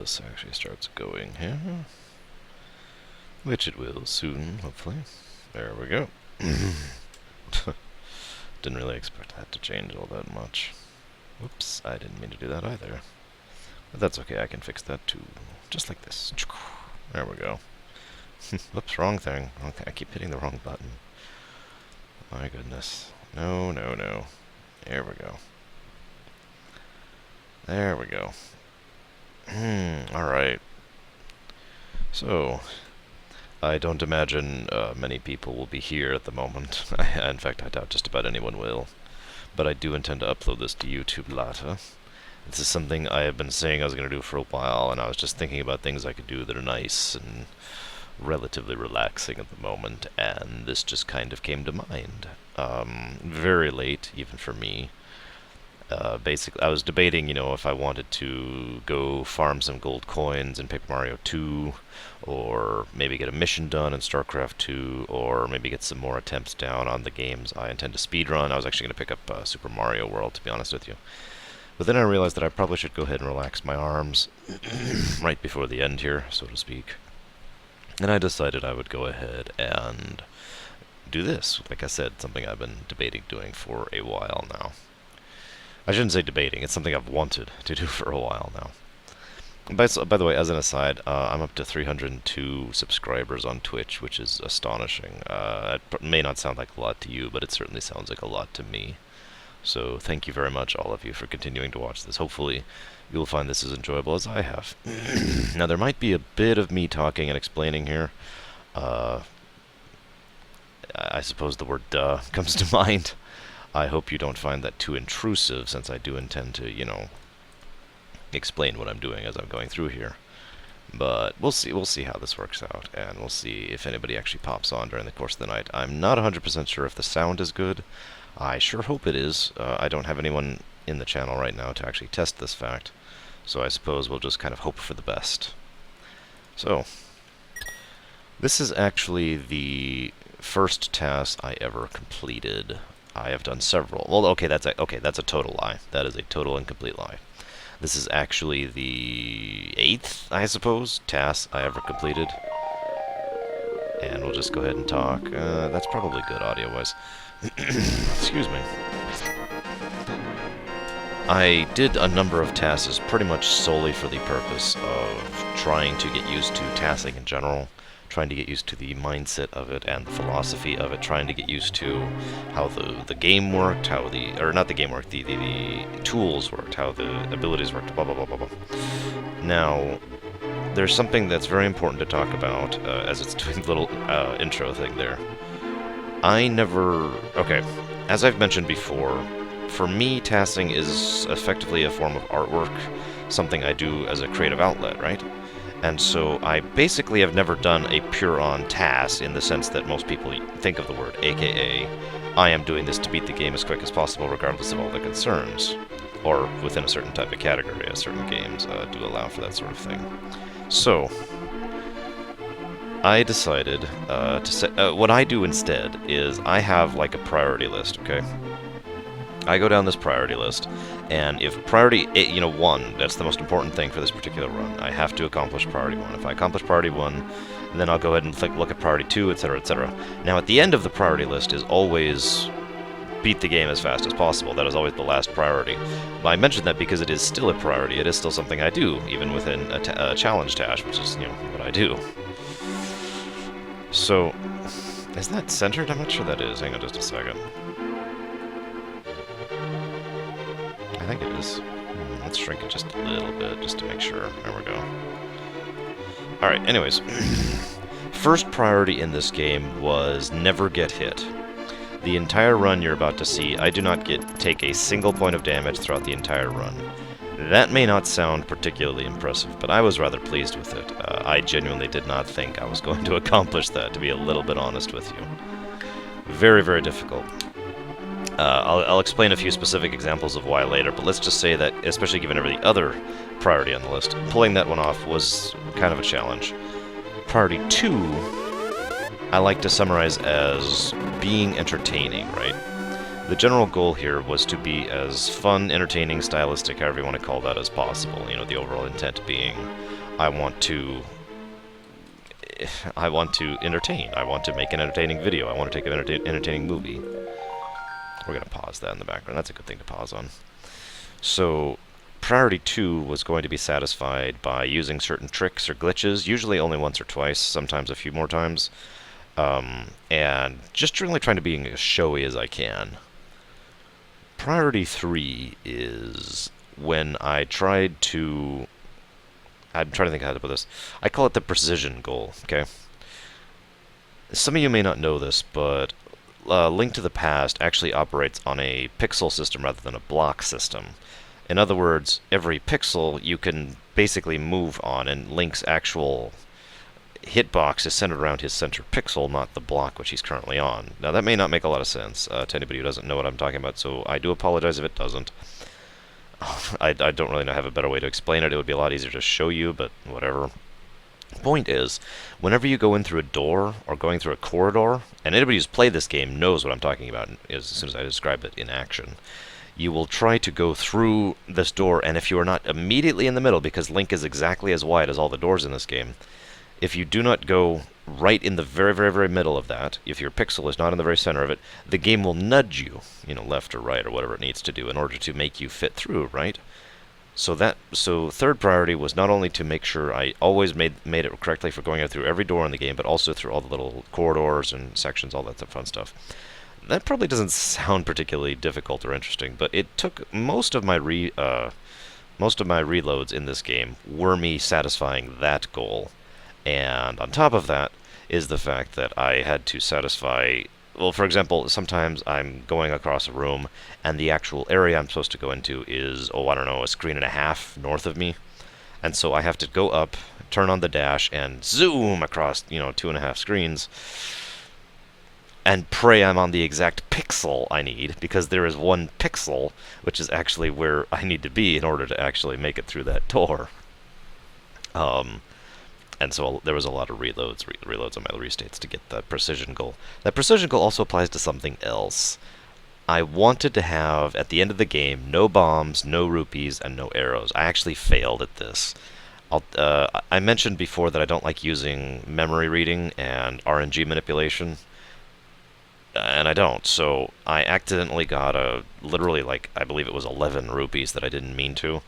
This actually starts going here, which it will soon, hopefully. There we go. Didn't really expect that to change all that much. Whoops, I didn't mean to do that either. But that's okay, I can fix that too. Just like this. There we go. Whoops, wrong thing. Okay, I keep hitting the wrong button. My goodness. No, no, no. There we go. There we go. Alright. So, I don't imagine many people will be here at the moment. In fact, I doubt just about anyone will. But I do intend to upload this to YouTube later. This is something I have been saying I was going to do for a while, and I was just thinking about things I could do that are nice and relatively relaxing at the moment, and this just kind of came to mind. Very late, even for me. Basically, I was debating, you know, if I wanted to go farm some gold coins in Paper Mario 2, or maybe get a mission done in StarCraft 2, or maybe get some more attempts down on the games I intend to speedrun. I was actually going to pick up Super Mario World, to be honest with you. But then I realized that I probably should go ahead and relax my arms right before the end here, so to speak. And I decided I would go ahead and do this. Like I said, something I've been debating doing for a while now. I shouldn't say debating, it's something I've wanted to do for a while now. By the way, as an aside, I'm up to 302 subscribers on Twitch, which is astonishing. It may not sound like a lot to you, but it certainly sounds like a lot to me. So thank you very much, all of you, for continuing to watch this. Hopefully, you'll find this as enjoyable as I have. Now, there might be a bit of me talking and explaining here. I suppose the word duh comes to mind. I hope you don't find that too intrusive, since I do intend to, you know, explain what I'm doing as I'm going through here. But we'll see how this works out, and we'll see if anybody actually pops on during the course of the night. I'm not 100% sure if the sound is good. I sure hope it is. I don't have anyone in the channel right now to actually test this fact, so I suppose we'll just kind of hope for the best. So, this is actually the first TAS I ever completed. I have done several. Well, okay, that's a total lie. That is a total and complete lie. This is actually the 8th, I suppose, TAS I ever completed. And we'll just go ahead and talk. That's probably good audio-wise. Excuse me. I did a number of TASs pretty much solely for the purpose of trying to get used to tasking in general, trying to get used to the mindset of it and the philosophy of it, trying to get used to how the game worked, how not the game worked, the tools worked, how the abilities worked, blah, blah, blah, blah, blah. Now, there's something that's very important to talk about, as it's doing the little intro thing there. Okay, as I've mentioned before, for me, tasking is effectively a form of artwork, something I do as a creative outlet, right? And so I basically have never done a pure-on TAS in the sense that most people think of the word, aka, I am doing this to beat the game as quick as possible regardless of all the concerns, or within a certain type of category, as certain games do allow for that sort of thing. So, I decided to set... what I do instead is I have like a priority list, okay? I go down this priority list, and if priority, 1, that's the most important thing for this particular run. I have to accomplish priority 1. If I accomplish priority 1, then I'll go ahead and look at priority 2, etc., etc. Now, at the end of the priority list is always beat the game as fast as possible. That is always the last priority. I mention that because it is still a priority. It is still something I do, even within a challenge task, which is, what I do. So, is that centered? I'm not sure that is. Hang on just a second. I think it is. Let's shrink it just a little bit, just to make sure. There we go. Alright, anyways. First priority in this game was never get hit. The entire run you're about to see, I do not take a single point of damage throughout the entire run. That may not sound particularly impressive, but I was rather pleased with it. I genuinely did not think I was going to accomplish that, to be a little bit honest with you. Very, very difficult. I'll explain a few specific examples of why later, but let's just say that, especially given every other priority on the list, pulling that one off was kind of a challenge. Priority 2, I like to summarize as being entertaining, right? The general goal here was to be as fun, entertaining, stylistic, however you want to call that, as possible. You know, the overall intent being, I want to entertain. I want to make an entertaining video. I want to take an entertaining movie. We're going to pause that in the background. That's a good thing to pause on. So, Priority 2 was going to be satisfied by using certain tricks or glitches, usually only once or twice, sometimes a few more times, and just generally trying to be as showy as I can. Priority 3 is when I'm trying to think how to put this. I call it the precision goal, okay? Some of you may not know this, but Link to the Past actually operates on a pixel system rather than a block system. In other words, every pixel you can basically move on, and Link's actual hitbox is centered around his center pixel, not the block which he's currently on. Now, that may not make a lot of sense to anybody who doesn't know what I'm talking about, so I do apologize if it doesn't. I don't really have a better way to explain it. It would be a lot easier to show you, but whatever. Point is, whenever you go in through a door or going through a corridor, and anybody who's played this game knows what I'm talking about as soon as I describe it in action, you will try to go through this door, and if you are not immediately in the middle, because Link is exactly as wide as all the doors in this game, if you do not go right in the very, very, very middle of that, if your pixel is not in the very center of it, the game will nudge you, left or right or whatever it needs to do in order to make you fit through, right? So third priority was not only to make sure I always made it correctly for going out through every door in the game, but also through all the little corridors and sections, all that fun stuff. That probably doesn't sound particularly difficult or interesting, but it took most of my reloads in this game were me satisfying that goal. And on top of that is the fact that I had to satisfy, well, for example, sometimes I'm going across a room and the actual area I'm supposed to go into is, I don't know, a screen and a half north of me. And so I have to go up, turn on the dash, and zoom across, 2.5 screens, and pray I'm on the exact pixel I need, because there is one pixel, which is actually where I need to be in order to actually make it through that door. And so there was a lot of reloads on my restates to get that precision goal. That precision goal also applies to something else. I wanted to have, at the end of the game, no bombs, no rupees, and no arrows. I actually failed at this. I mentioned before that I don't like using memory reading and RNG manipulation, and I don't. So I accidentally got literally, I believe it was 11 rupees that I didn't mean to.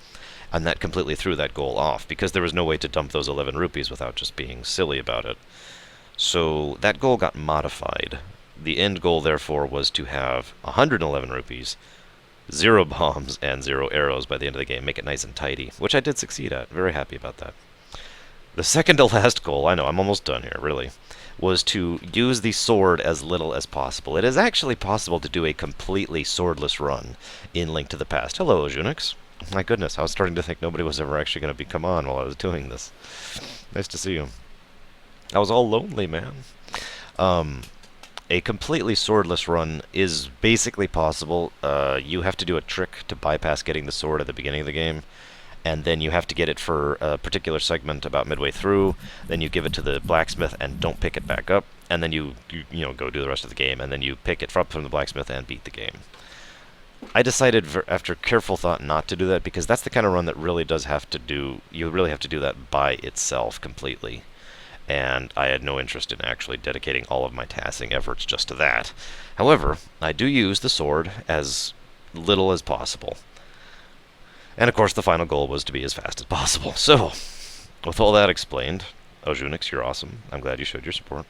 And that completely threw that goal off, because there was no way to dump those 11 rupees without just being silly about it. So that goal got modified. The end goal, therefore, was to have 111 rupees, 0 bombs, and 0 arrows by the end of the game. Make it nice and tidy, which I did succeed at. Very happy about that. The second to last goal, I know, I'm almost done here, really, was to use the sword as little as possible. It is actually possible to do a completely swordless run in Link to the Past. Hello, Junix. My goodness, I was starting to think nobody was ever actually going to come on while I was doing this. Nice to see you. I was all lonely, man. A completely swordless run is basically possible. You have to do a trick to bypass getting the sword at the beginning of the game, and then you have to get it for a particular segment about midway through. Then you give it to the blacksmith and don't pick it back up, and then you go do the rest of the game, and then you pick it up from the blacksmith and beat the game. I decided after careful thought not to do that, because that's the kind of run that really does have to do, you really have to do that by itself completely. And I had no interest in actually dedicating all of my tasing efforts just to that. However, I do use the sword as little as possible. And of course the final goal was to be as fast as possible. So, with all that explained, Ojunix, you're awesome. I'm glad you showed your support.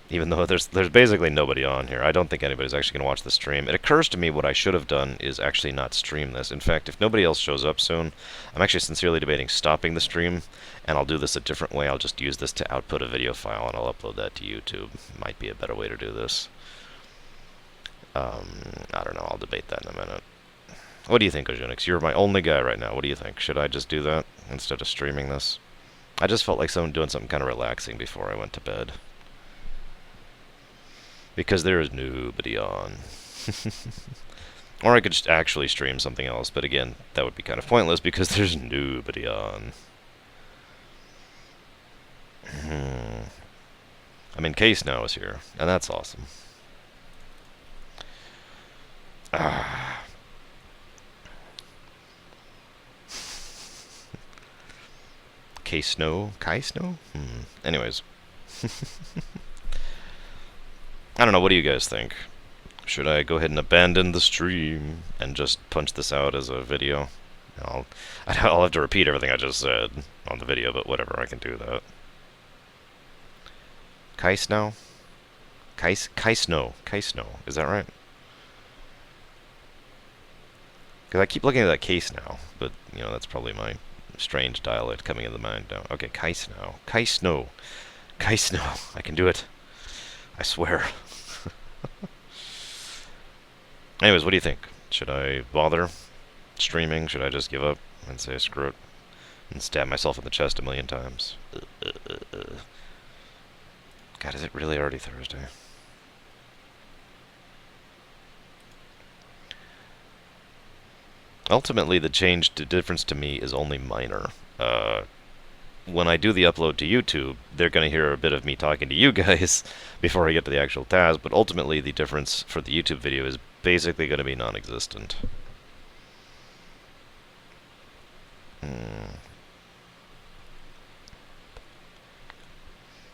Even though there's basically nobody on here. I don't think anybody's actually going to watch the stream. It occurs to me what I should have done is actually not stream this. In fact, if nobody else shows up soon, I'm actually sincerely debating stopping the stream, and I'll do this a different way. I'll just use this to output a video file, and I'll upload that to YouTube. Might be a better way to do this. I don't know. I'll debate that in a minute. What do you think, Ojunix? You're my only guy right now. What do you think? Should I just do that instead of streaming this? I just felt like doing something kind of relaxing before I went to bed. Because there is nobody on. Or I could just actually stream something else, but again, that would be kind of pointless because there's nobody on. I mean, Case now is here, and that's awesome. K-Snow? Kai-Snow? Anyways. I don't know, what do you guys think? Should I go ahead and abandon the stream and just punch this out as a video? I'll have to repeat everything I just said on the video, but whatever, I can do that. Kai-Snow? Kai-Snow. Kai-Snow. Is that right? Because I keep looking at that case now, but, you know, that's probably my strange dialect coming in the mind now. Okay, Kai-Snow. Kai-Snow. Kai-Snow. I can do it. I swear. Anyways, what do you think? Should I bother streaming? Should I just give up and say screw it? And stab myself in the chest a million times? God, is it really already Thursday? Ultimately, the difference to me is only minor. When I do the upload to YouTube, they're going to hear a bit of me talking to you guys before I get to the actual TAS, but ultimately the difference for the YouTube video is basically going to be non-existent.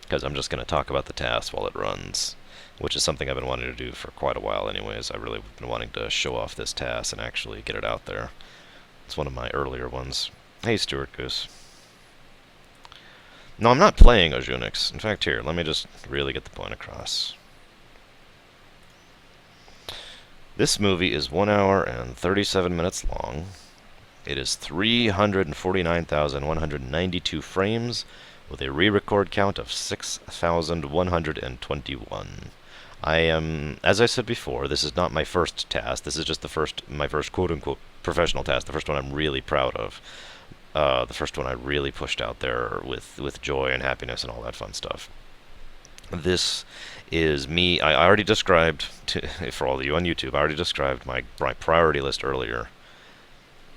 Because I'm just going to talk about the TAS while it runs, which is something I've been wanting to do for quite a while anyways. I've really been wanting to show off this TAS and actually get it out there. It's one of my earlier ones. Hey, Stuart Goose. No, I'm not playing Ojunix. In fact, here, let me just really get the point across. This movie is 1 hour and 37 minutes long. It is 349,192 frames, with a re-record count of 6,121. I am, as I said before, this is not my first TAS. This is just my first quote-unquote professional TAS, the first one I'm really proud of. The first one I really pushed out there with joy and happiness and all that fun stuff. This is me. I already described, for all of you on YouTube, I already described my priority list earlier.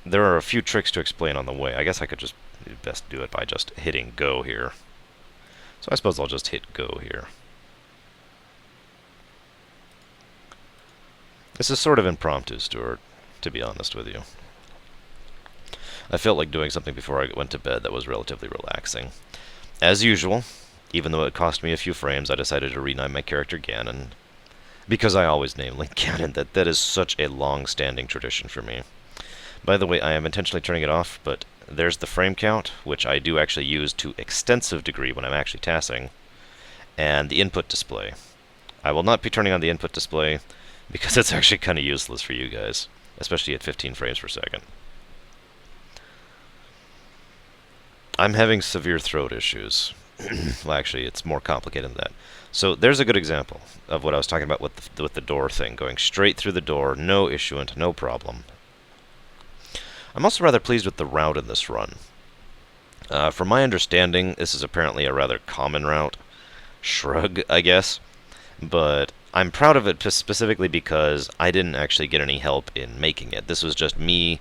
There are a few tricks to explain on the way. I guess I could just best do it by just hitting go here. So I suppose I'll just hit go here. This is sort of impromptu, Stuart, to be honest with you. I felt like doing something before I went to bed that was relatively relaxing. As usual, even though it cost me a few frames, I decided to rename my character Ganon. Because I always name Link Ganon. That is such a long-standing tradition for me. By the way, I am intentionally turning it off, but there's the frame count, which I do actually use to extensive degree when I'm actually tasking, and the input display. I will not be turning on the input display because it's actually kind of useless for you guys, especially at 15 frames per second. I'm having severe throat issues. Well, actually, it's more complicated than that. So there's a good example of what I was talking about with the door thing, going straight through the door, no issuant, no problem. I'm also rather pleased with the route in this run. From my understanding, this is apparently a rather common route. Shrug, I guess. But I'm proud of it specifically because I didn't actually get any help in making it. This was just me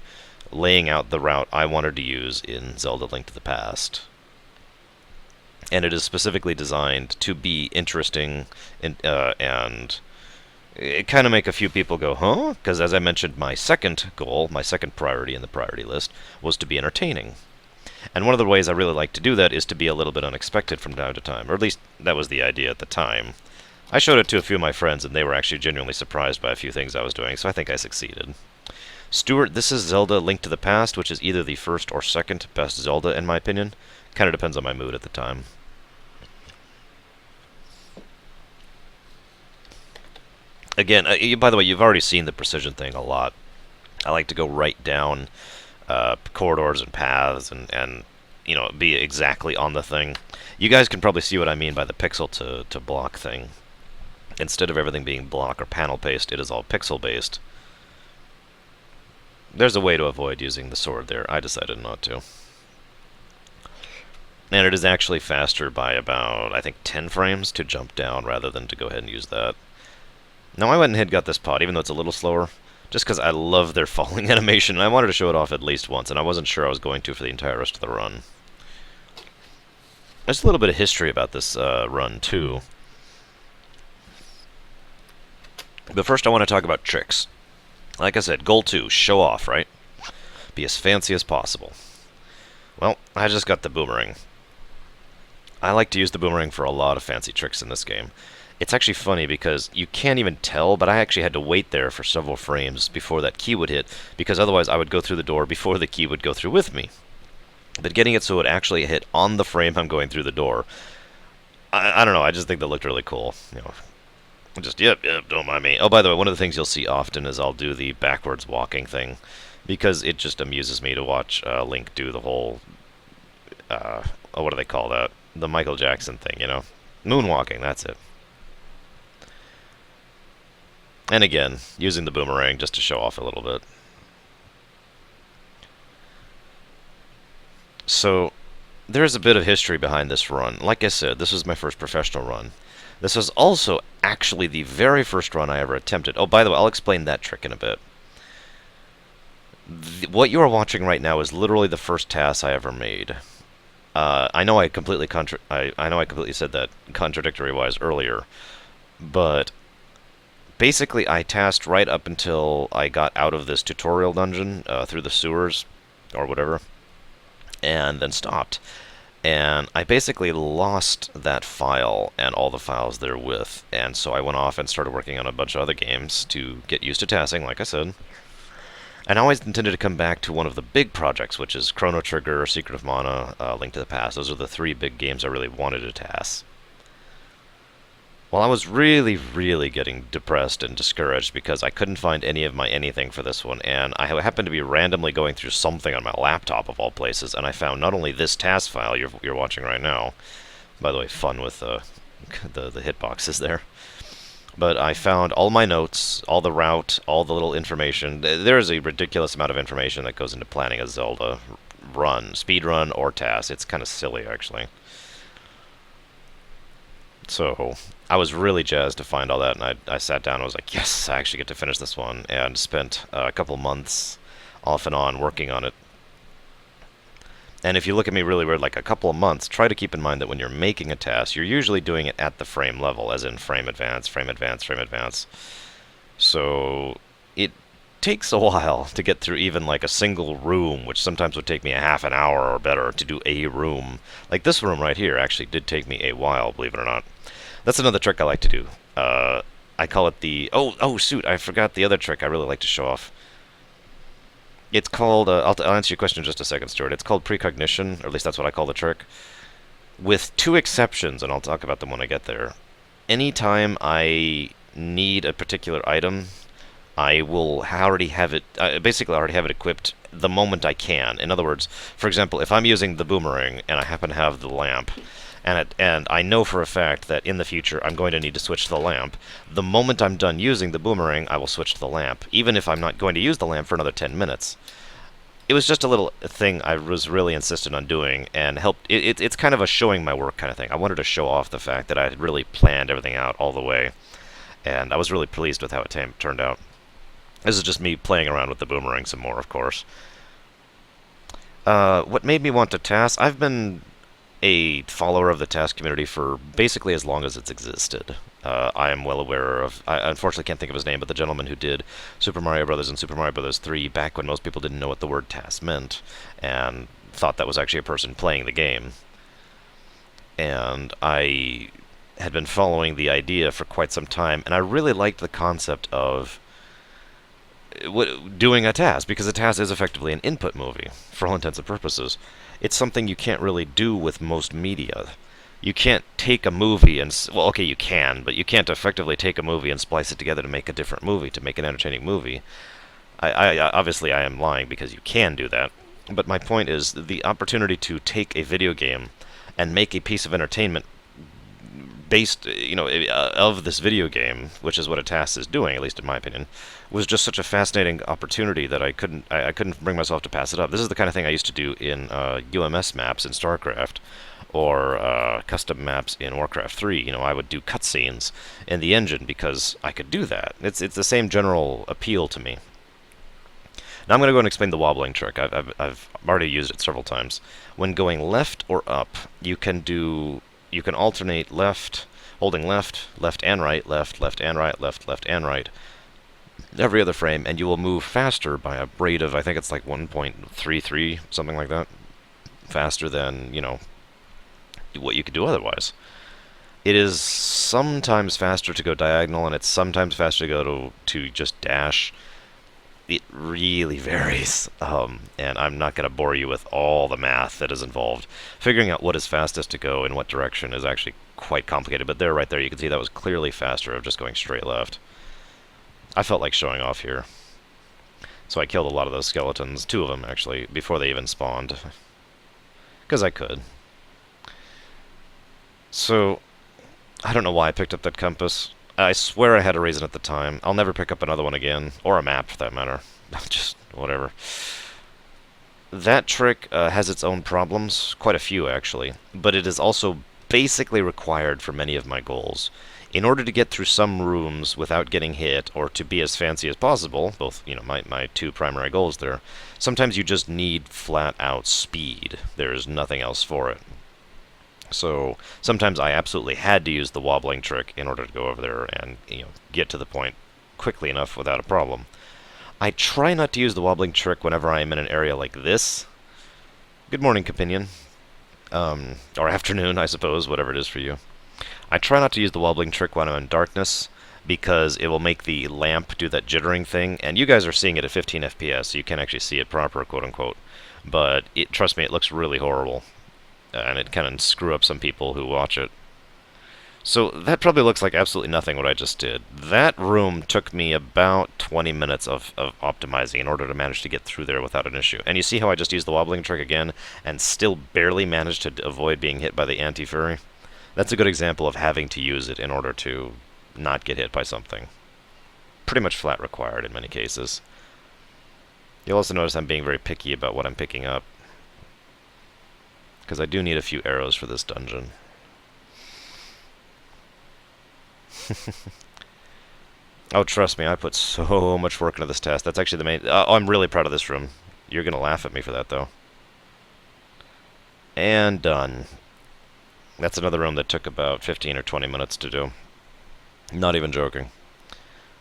laying out the route I wanted to use in Zelda Link to the Past. And it is specifically designed to be interesting and it kind of make a few people go, huh? Because as I mentioned, my second goal, my second priority in the priority list, was to be entertaining. And one of the ways I really like to do that is to be a little bit unexpected from time to time, or at least that was the idea at the time. I showed it to a few of my friends, and they were actually genuinely surprised by a few things I was doing, so I think I succeeded. Stuart, this is Zelda Link to the Past, which is either the first or second best Zelda, in my opinion. Kind of depends on my mood at the time. Again, by the way, you've already seen the precision thing a lot. I like to go right down corridors and paths and you know, be exactly on the thing. You guys can probably see what I mean by the pixel to block thing. Instead of everything being block or panel based, it is all pixel based. There's a way to avoid using the sword there. I decided not to. And it is actually faster by about, I think, 10 frames to jump down rather than to go ahead and use that. Now I went ahead and got this pod, even though it's a little slower, just because I love their falling animation, and I wanted to show it off at least once, and I wasn't sure I was going to for the entire rest of the run. There's a little bit of history about this run, too. But first I want to talk about tricks. Like I said, goal 2, show off, right? Be as fancy as possible. Well, I just got the boomerang. I like to use the boomerang for a lot of fancy tricks in this game. It's actually funny because you can't even tell, but I actually had to wait there for several frames before that key would hit, because otherwise I would go through the door before the key would go through with me. But getting it so it actually hit on the frame I'm going through the door, I don't know, I just think that looked really cool. You know, just, yep, don't mind me. Oh, by the way, one of the things you'll see often is I'll do the backwards walking thing, because it just amuses me to watch Link do the whole, oh, what do they call that? The Michael Jackson thing, you know? Moonwalking, that's it. And again, using the boomerang just to show off a little bit. So, there's a bit of history behind this run. Like I said, this was my first professional run. This was also actually the very first run I ever attempted. Oh, by the way, I'll explain that trick in a bit. What you are watching right now is literally the first TAS I ever made. I know I completely I know I completely said that contradictory-wise earlier, but basically I tasked right up until I got out of this tutorial dungeon through the sewers or whatever, and then stopped. And I basically lost that file and all the files therewith, and so I went off and started working on a bunch of other games to get used to tasking, like I said. And I always intended to come back to one of the big projects, which is Chrono Trigger, Secret of Mana, Link to the Past. Those are the three big games I really wanted to task. Well, I was really, really getting depressed and discouraged because I couldn't find any of my anything for this one, and I happened to be randomly going through something on my laptop of all places, and I found not only this task file you're watching right now, by the way, fun with the hitboxes there, but I found all my notes, all the route, all the little information. There is a ridiculous amount of information that goes into planning a Zelda run, speed run, or task. It's kind of silly, actually. So I was really jazzed to find all that, and I sat down and was like, yes, I actually get to finish this one, and spent a couple months off and on working on it. And if you look at me really weird, like a couple of months, try to keep in mind that when you're making a task, you're usually doing it at the frame level, as in frame advance, frame advance, frame advance. So it takes a while to get through even like a single room, which sometimes would take me a half an hour or better to do a room. Like this room right here actually did take me a while, believe it or not. That's another trick I like to do. I call it the... Oh, shoot, I forgot the other trick I really like to show off. It's called... I'll answer your question in just a second, Stuart. It's called precognition, or at least that's what I call the trick. With two exceptions, and I'll talk about them when I get there. Anytime I need a particular item, I will already have it... basically already have it equipped the moment I can. In other words, for example, if I'm using the boomerang and I happen to have the lamp... And I know for a fact that in the future I'm going to need to switch to the lamp. The moment I'm done using the boomerang, I will switch to the lamp, even if I'm not going to use the lamp for another 10 minutes. It was just a little thing I was really insistent on doing, and helped. It's kind of a showing my work kind of thing. I wanted to show off the fact that I had really planned everything out all the way, and I was really pleased with how it turned out. This is just me playing around with the boomerang some more, of course. What made me want to task? I've been a follower of the TAS community for basically as long as it's existed. I am well aware of... I unfortunately can't think of his name, but the gentleman who did Super Mario Bros. And Super Mario Bros. 3 back when most people didn't know what the word TAS meant, and thought that was actually a person playing the game. And I had been following the idea for quite some time, and I really liked the concept of doing a TAS, because a TAS is effectively an input movie, for all intents and purposes. It's something you can't really do with most media. You can't take a movie and... Well, okay, you can, but you can't effectively take a movie and splice it together to make a different movie, to make an entertaining movie. Obviously, I am lying because you can do that. But my point is, the opportunity to take a video game and make a piece of entertainment based, of this video game, which is what a TAS is doing, at least in my opinion, was just such a fascinating opportunity that I couldn't bring myself to pass it up. This is the kind of thing I used to do in UMS maps in StarCraft, or custom maps in Warcraft 3. I would do cutscenes in the engine because I could do that. It's the same general appeal to me. Now I'm going to go and explain the wobbling trick. I've already used it several times. When going left or up, you can alternate left, holding left, left and right, left, left and right, left, left and right, every other frame, and you will move faster by a rate of, I think it's like 1.33, something like that. Faster than, what you could do otherwise. It is sometimes faster to go diagonal, and it's sometimes faster to go to just dash. It really varies, and I'm not going to bore you with all the math that is involved. Figuring out what is fastest to go in what direction is actually quite complicated, but there, right there, you can see that was clearly faster of just going straight left. I felt like showing off here. So I killed a lot of those skeletons, 2 of them actually, before they even spawned. Because I could. So, I don't know why I picked up that compass. I swear I had a reason at the time. I'll never pick up another one again, or a map for that matter. Just whatever. That trick has its own problems, quite a few actually, but it is also basically required for many of my goals. In order to get through some rooms without getting hit, or to be as fancy as possible, both, my 2 primary goals there, sometimes you just need flat-out speed. There's nothing else for it. So sometimes I absolutely had to use the wobbling trick in order to go over there and get to the point quickly enough without a problem. I try not to use the wobbling trick whenever I am in an area like this. Good morning, companion. Or afternoon, I suppose, whatever it is for you. I try not to use the wobbling trick when I'm in darkness, because it will make the lamp do that jittering thing, and you guys are seeing it at 15 FPS, so you can actually see it proper, quote-unquote. But trust me, it looks really horrible. And it kind of screw up some people who watch it. So that probably looks like absolutely nothing what I just did. That room took me about 20 minutes of optimizing in order to manage to get through there without an issue. And you see how I just used the wobbling trick again and still barely managed to avoid being hit by the anti-furry? That's a good example of having to use it in order to not get hit by something. Pretty much flat required in many cases. You'll also notice I'm being very picky about what I'm picking up, because I do need a few arrows for this dungeon. Oh, trust me, I put so much work into this task. That's actually the main... I'm really proud of this room. You're going to laugh at me for that, though. And done. That's another room that took about 15 or 20 minutes to do. Not even joking.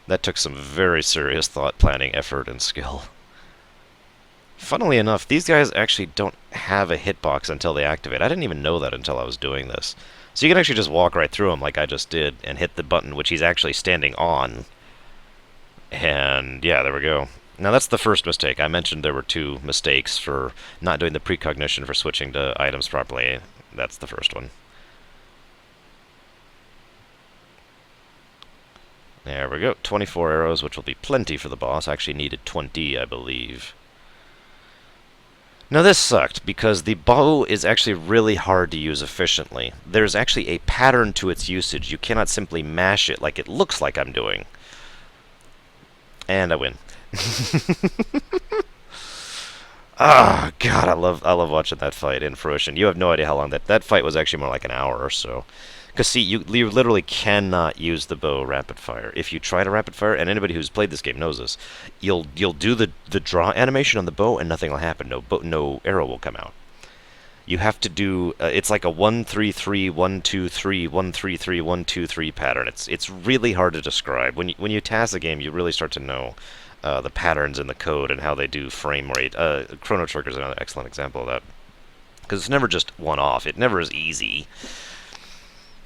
That took some very serious thought, planning, effort, and skill. Funnily enough, these guys actually don't have a hitbox until they activate. I didn't even know that until I was doing this. So you can actually just walk right through them like I just did and hit the button, which he's actually standing on. And yeah, there we go. Now that's the first mistake. I mentioned there were 2 mistakes for not doing the precognition for switching to items properly. That's the first one. There we go. 24 arrows, which will be plenty for the boss. I actually needed 20, I believe. Now this sucked, because the bow is actually really hard to use efficiently. There's actually a pattern to its usage. You cannot simply mash it like it looks like I'm doing. And I win. Ah, God, I love watching that fight in fruition. You have no idea how long that fight was. Actually more like an hour or so. Because see, you literally cannot use the bow rapid fire. If you try to rapid fire, and anybody who's played this game knows this, you'll do the draw animation on the bow and nothing will happen. No arrow will come out. You have to do it's like a 1-3-3, 1-2-3, 1-3-3, 1-2-3 pattern. It's really hard to describe. When you TAS a game, you really start to know the patterns in the code and how they do frame rate. Chrono Trigger is another excellent example of that, because it's never just one off. It never is easy.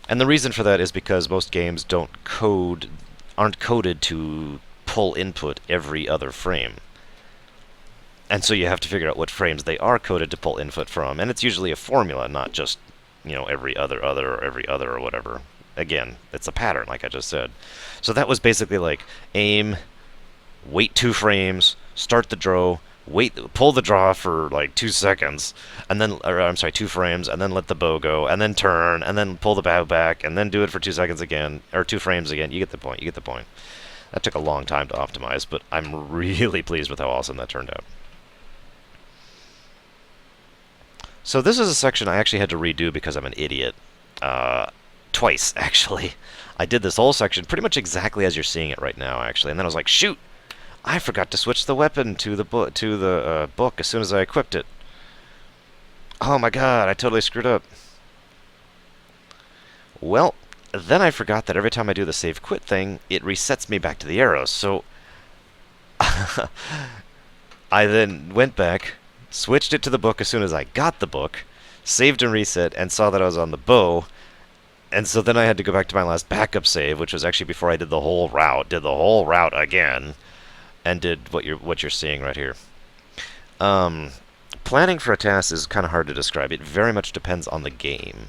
And the reason for that is because most games aren't coded to pull input every other frame. And so you have to figure out what frames they are coded to pull input from, and it's usually a formula, not just, every other or every other or whatever. Again, it's a pattern, like I just said. So that was basically like aim, wait 2 frames, start the draw, pull the draw for like 2 seconds, and then, I'm sorry, 2 frames, and then let the bow go, and then turn, and then pull the bow back, and then do it for 2 seconds again, or 2 frames again. You get the point. That took a long time to optimize, but I'm really pleased with how awesome that turned out. So this is a section I actually had to redo because I'm an idiot. Twice, actually. I did this whole section pretty much exactly as you're seeing it right now, actually, and then I was like, shoot! I forgot to switch the weapon to the book as soon as I equipped it. Oh my god, I totally screwed up. Well, then I forgot that every time I do the save quit thing, it resets me back to the arrows, so I then went back, switched it to the book as soon as I got the book, saved and reset, and saw that I was on the bow, and so then I had to go back to my last backup save, which was actually before I did the whole route. Did the whole route again, and did what you're seeing right here. Planning for a TAS is kind of hard to describe. It very much depends on the game.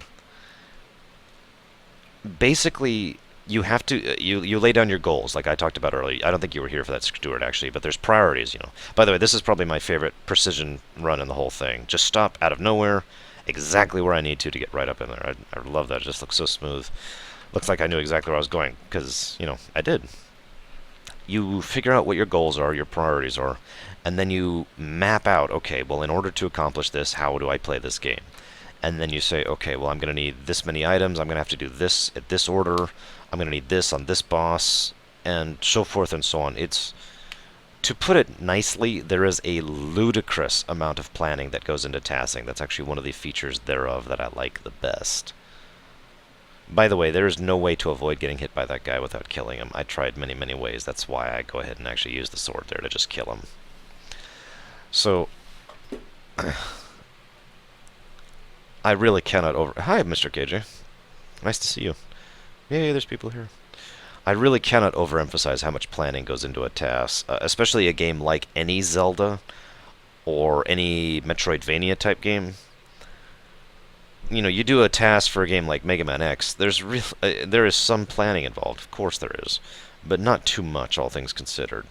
Basically, you have to you lay down your goals, like I talked about earlier. I don't think you were here for that, Stuart, actually, but there's priorities. By the way, this is probably my favorite precision run in the whole thing. Just stop out of nowhere, exactly where I need to get right up in there. I love that. It just looks so smooth. Looks like I knew exactly where I was going, because I did. You figure out what your goals are, your priorities are, and then you map out, okay, well, in order to accomplish this, how do I play this game? And then you say, okay, well, I'm going to need this many items, I'm going to have to do this at this order, I'm going to need this on this boss, and so forth and so on. To put it nicely, there is a ludicrous amount of planning that goes into tasing. That's actually one of the features thereof that I like the best. By the way, there is no way to avoid getting hit by that guy without killing him. I tried many, many ways. That's why I go ahead and actually use the sword there to just kill him. So, I really cannot Hi, Mr. KJ. Nice to see you. Yay, there's people here. I really cannot overemphasize how much planning goes into a TAS, especially a game like any Zelda or any Metroidvania type game. You do a TAS for a game like Mega Man X, there is some planning involved, of course there is, but not too much, all things considered.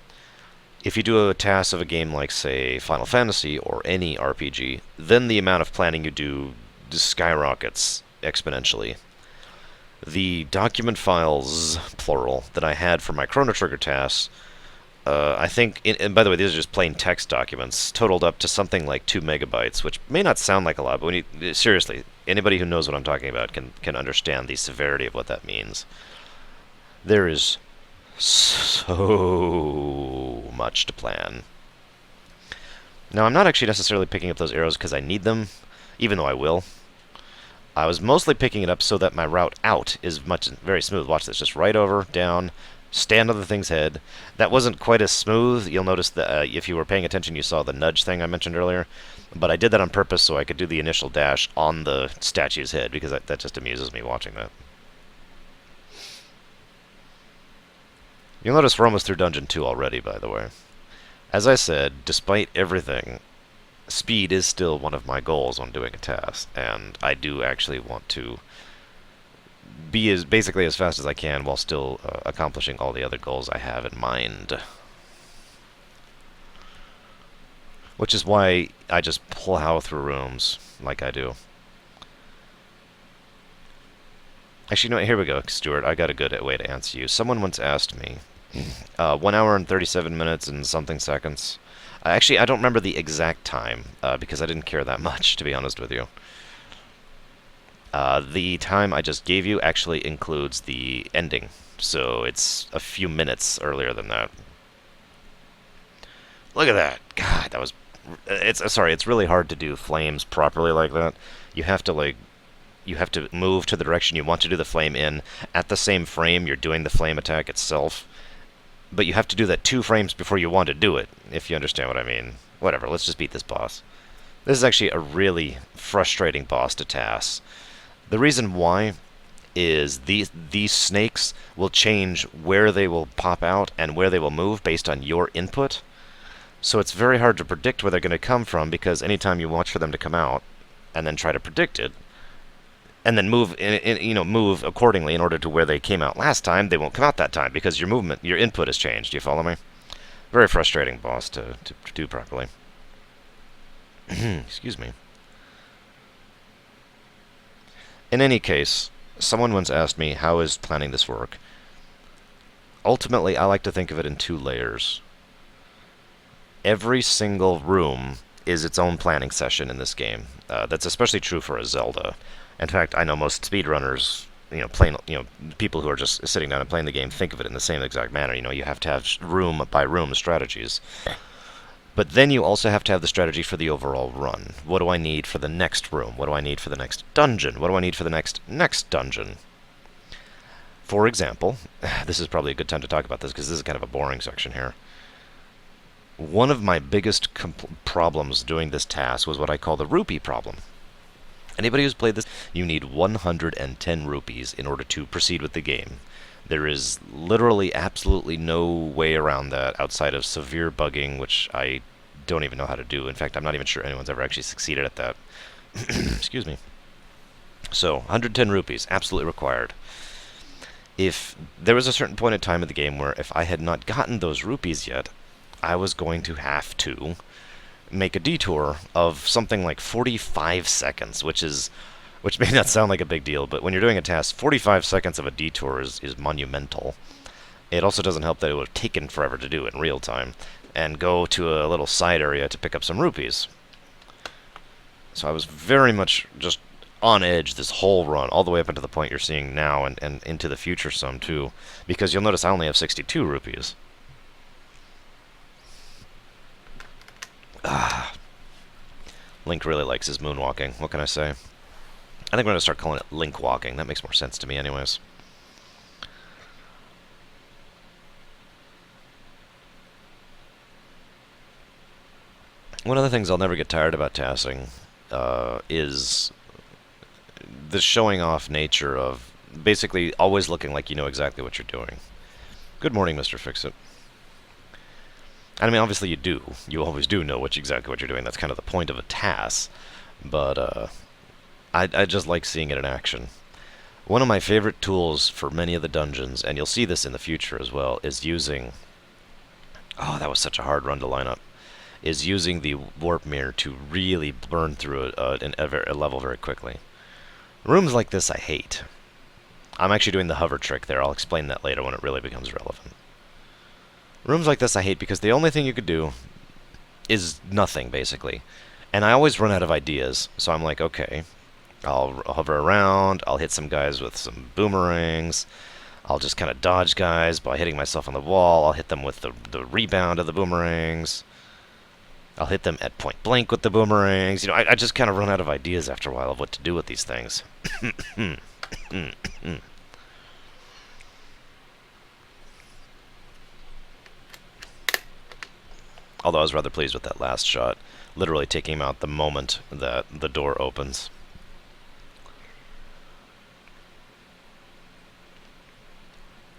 If you do a TAS of a game like, say, Final Fantasy or any RPG, then the amount of planning you do skyrockets exponentially. The document files, plural, that I had for my Chrono Trigger TAS, I think, and by the way, these are just plain text documents, totaled up to something like 2 megabytes, which may not sound like a lot, but seriously, anybody who knows what I'm talking about can understand the severity of what that means. There is so much to plan. Now, I'm not actually necessarily picking up those arrows because I need them, even though I will. I was mostly picking it up so that my route out is very smooth. Watch this, just right over, down, stand on the thing's head. That wasn't quite as smooth. You'll notice that if you were paying attention, you saw the nudge thing I mentioned earlier. But I did that on purpose so I could do the initial dash on the statue's head, because that just amuses me watching that. You'll notice we're almost through Dungeon 2 already, by the way. As I said, despite everything, speed is still one of my goals when doing a task, and I do actually want to be basically as fast as I can while still accomplishing all the other goals I have in mind. Which is why I just plow through rooms like I do. Actually, here we go, Stuart. I got a good way to answer you. Someone once asked me, 1 hour and 37 minutes and something seconds. Actually, I don't remember the exact time, because I didn't care that much, to be honest with you. The time I just gave you actually includes the ending, so it's a few minutes earlier than that. Look at that! God, that was... It's really hard to do flames properly like that. You have to move to the direction you want to do the flame in. At the same frame, you're doing the flame attack itself. But you have to do that 2 frames before you want to do it, if you understand what I mean. Whatever, let's just beat this boss. This is actually a really frustrating boss to TAS. The reason why is these snakes will change where they will pop out and where they will move based on your input. So it's very hard to predict where they're going to come from, because anytime you watch for them to come out and then try to predict it, and then move accordingly in order to where they came out last time, they won't come out that time because your input has changed. Do you follow me? Very frustrating boss to do properly. Excuse me. In any case, someone once asked me, how is planning this work? Ultimately, I like to think of it in 2 layers. Every single room is its own planning session in this game. That's especially true for a Zelda. In fact, I know most speedrunners, people who are just sitting down and playing the game think of it in the same exact manner. You have to have room-by-room strategies. But then you also have to have the strategy for the overall run. What do I need for the next room? What do I need for the next dungeon? What do I need for the next dungeon? For example, this is probably a good time to talk about this because this is kind of a boring section here. One of my biggest problems doing this task was what I call the rupee problem. Anybody who's played this, you need 110 rupees in order to proceed with the game. There is literally absolutely no way around that outside of severe bugging, which I don't even know how to do. In fact, I'm not even sure anyone's ever actually succeeded at that. Excuse me. So, 110 rupees, absolutely required. If there was a certain point in time in the game where if I had not gotten those rupees yet, I was going to have to make a detour of something like 45 seconds, which may not sound like a big deal, but when you're doing a task, 45 seconds of a detour is monumental. It also doesn't help that it would have taken forever to do in real time, and go to a little side area to pick up some rupees. So I was very much just on edge this whole run, all the way up into the point you're seeing now, and into the future some too, because you'll notice I only have 62 rupees. Link really likes his moonwalking. What can I say? I think we're going to start calling it Link walking. That makes more sense to me anyways. One of the things I'll never get tired about Tasing is the showing off nature of basically always looking like you know exactly what you're doing. Good morning, Mr. Fix-It. I mean, obviously you do. You always do know exactly what you're doing. That's kind of the point of a TAS. But I just like seeing it in action. One of my favorite tools for many of the dungeons, and you'll see this in the future as well, is using... Oh, that was such a hard run to line up. Is using the warp mirror to really burn through a level very quickly. Rooms like this I hate. I'm actually doing the hover trick there. I'll explain that later when it really becomes relevant. Rooms like this I hate because the only thing you could do is nothing, basically. And I always run out of ideas, so I'm like, okay, I'll hover around, I'll hit some guys with some boomerangs, I'll just kind of dodge guys by hitting myself on the wall, I'll hit them with the rebound of the boomerangs, I'll hit them at point blank with the boomerangs. You know, I just kind of run out of ideas after a while of what to do with these things. Although I was rather pleased with that last shot, literally taking him out the moment that the door opens.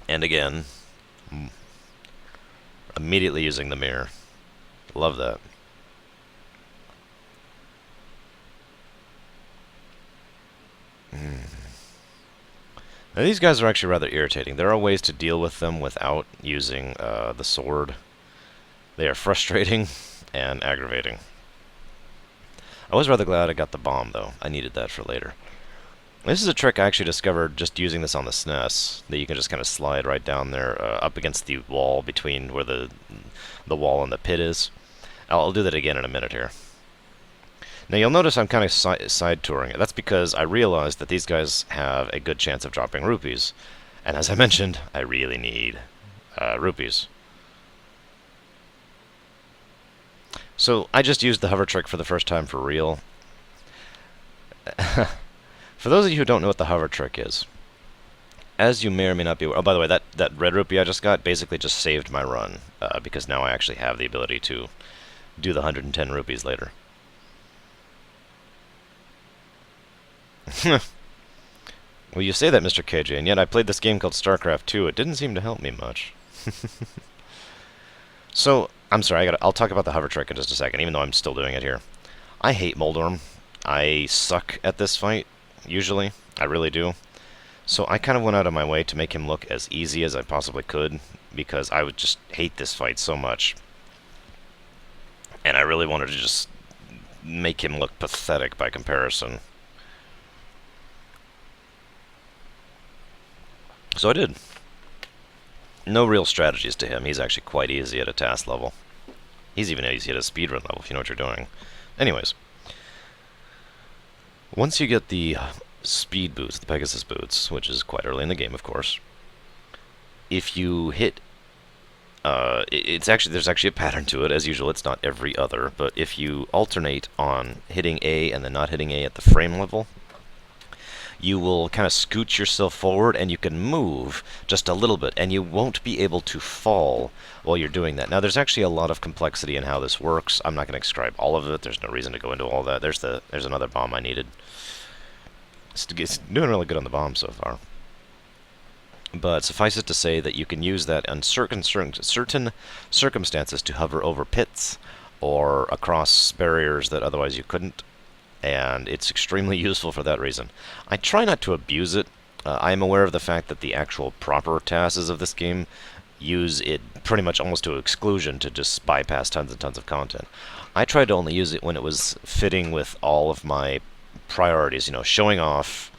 And again, immediately using the mirror. Love that. Now, these guys are actually rather irritating. There are ways to deal with them without using the sword. They are frustrating and aggravating. I was rather glad I got the bomb, though. I needed that for later. This is a trick I actually discovered just using this on the SNES, that you can just kind of slide right down there up against the wall between where the wall and the pit is. I'll do that again in a minute here. Now you'll notice I'm kind of side touring it. That's because I realized that these guys have a good chance of dropping rupees. And as I mentioned, I really need rupees. So I just used the hover trick for the first time for real. For those of you who don't know what the hover trick is, as you may or may not be aware... Oh, by the way, that red rupee I just got basically just saved my run, because now I actually have the ability to do the 110 rupees later. Well, you say that, Mr. KJ, and yet I played this game called StarCraft 2. It didn't seem to help me much. So, I'm sorry, I'll talk about the hover trick in just a second, even though I'm still doing it here. I hate Moldorm. I suck at this fight, usually. I really do. So I kind of went out of my way to make him look as easy as I possibly could, because I would just hate this fight so much. And I really wanted to just make him look pathetic by comparison. So I did. No real strategies to him. He's actually quite easy at a task level. He's even easy at a speedrun level, if you know what you're doing. Anyways. Once you get the speed boots, the Pegasus boots, which is quite early in the game, of course, if you hit... there's actually a pattern to it. As usual, it's not every other, but if you alternate on hitting A and then not hitting A at the frame level, you will kind of scooch yourself forward, and you can move just a little bit, and you won't be able to fall while you're doing that. Now, there's actually a lot of complexity in how this works. I'm not going to describe all of it. There's no reason to go into all that. There's another bomb I needed. It's doing really good on the bomb so far. But suffice it to say that you can use that in certain circumstances to hover over pits or across barriers that otherwise you couldn't, and it's extremely useful for that reason. I try not to abuse it. I am aware of the fact that the actual proper TASs of this game use it pretty much almost to exclusion to just bypass tons and tons of content. I tried to only use it when it was fitting with all of my priorities, you know, showing off,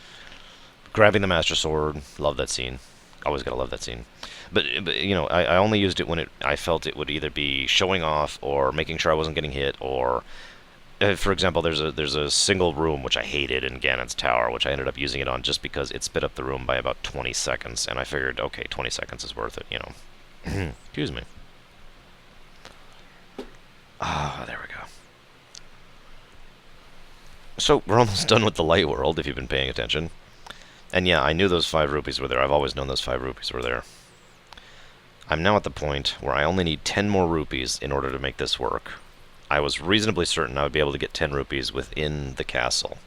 grabbing the Master Sword, love that scene. Always gotta love that scene. But you know, I only used it when I felt it would either be showing off or making sure I wasn't getting hit, or for example, there's a single room which I hated in Ganon's tower, which I ended up using it on just because it sped up the room by about 20 seconds, and I figured, okay, 20 seconds is worth it, you know. Excuse me. Ah, there we go. So we're almost done with the light world, if you've been paying attention. And yeah, I knew those 5 rupees were there. I've always known those 5 rupees were there. I'm now at the point where I only need 10 more rupees in order to make this work. I was reasonably certain I would be able to get 10 rupees within the castle.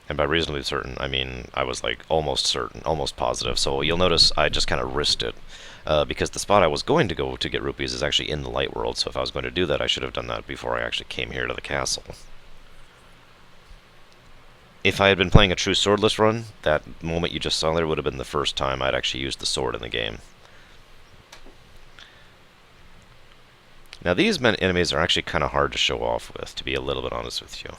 And by reasonably certain, I mean I was like almost certain, almost positive. So you'll notice I just kind of risked it. Because the spot I was going to go to get rupees is actually in the light world. So if I was going to do that, I should have done that before I actually came here to the castle. If I had been playing a true swordless run, that moment you just saw there would have been the first time I'd actually used the sword in the game. Now these enemies are actually kind of hard to show off with, to be a little bit honest with you.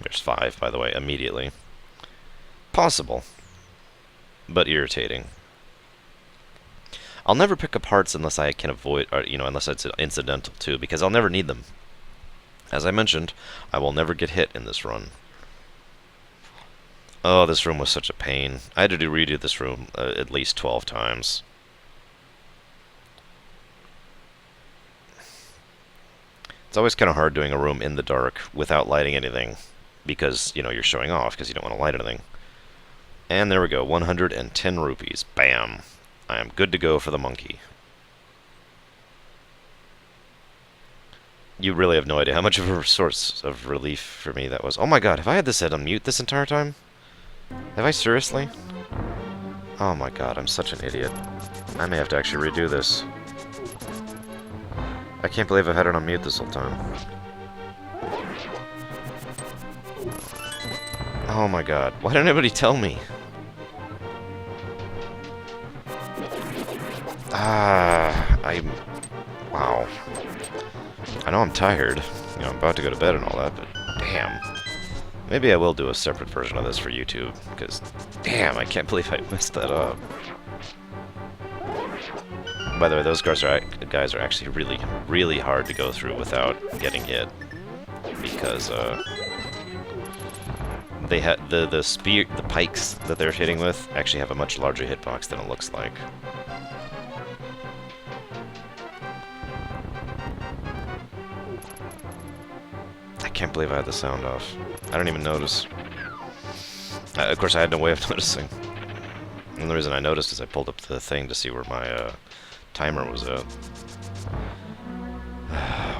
There's 5, by the way, immediately. Possible, but irritating. I'll never pick up hearts unless I can avoid, or, you know, unless it's incidental too, because I'll never need them. As I mentioned, I will never get hit in this run. Oh, this room was such a pain. I had to redo this room at least 12 times. It's always kind of hard doing a room in the dark without lighting anything, because, you know, you're showing off because you don't want to light anything. And there we go, 110 rupees. Bam! I am good to go for the monkey. You really have no idea how much of a source of relief for me that was. Oh my god, have I had this set on mute this entire time? Have I seriously? Oh my god, I'm such an idiot. I may have to actually redo this. I can't believe I've had it on mute this whole time. Oh my god, why didn't anybody tell me? Wow. I know I'm tired. You know, I'm about to go to bed and all that, but damn. Maybe I will do a separate version of this for YouTube, because damn, I can't believe I messed that up. By the way, those guys are actually really, really hard to go through without getting hit, because they had the pikes that they're hitting with actually have a much larger hitbox than it looks like. I can't believe I had the sound off. I don't even notice. Of course, I had no way of noticing. And the reason I noticed is I pulled up the thing to see where my timer was at.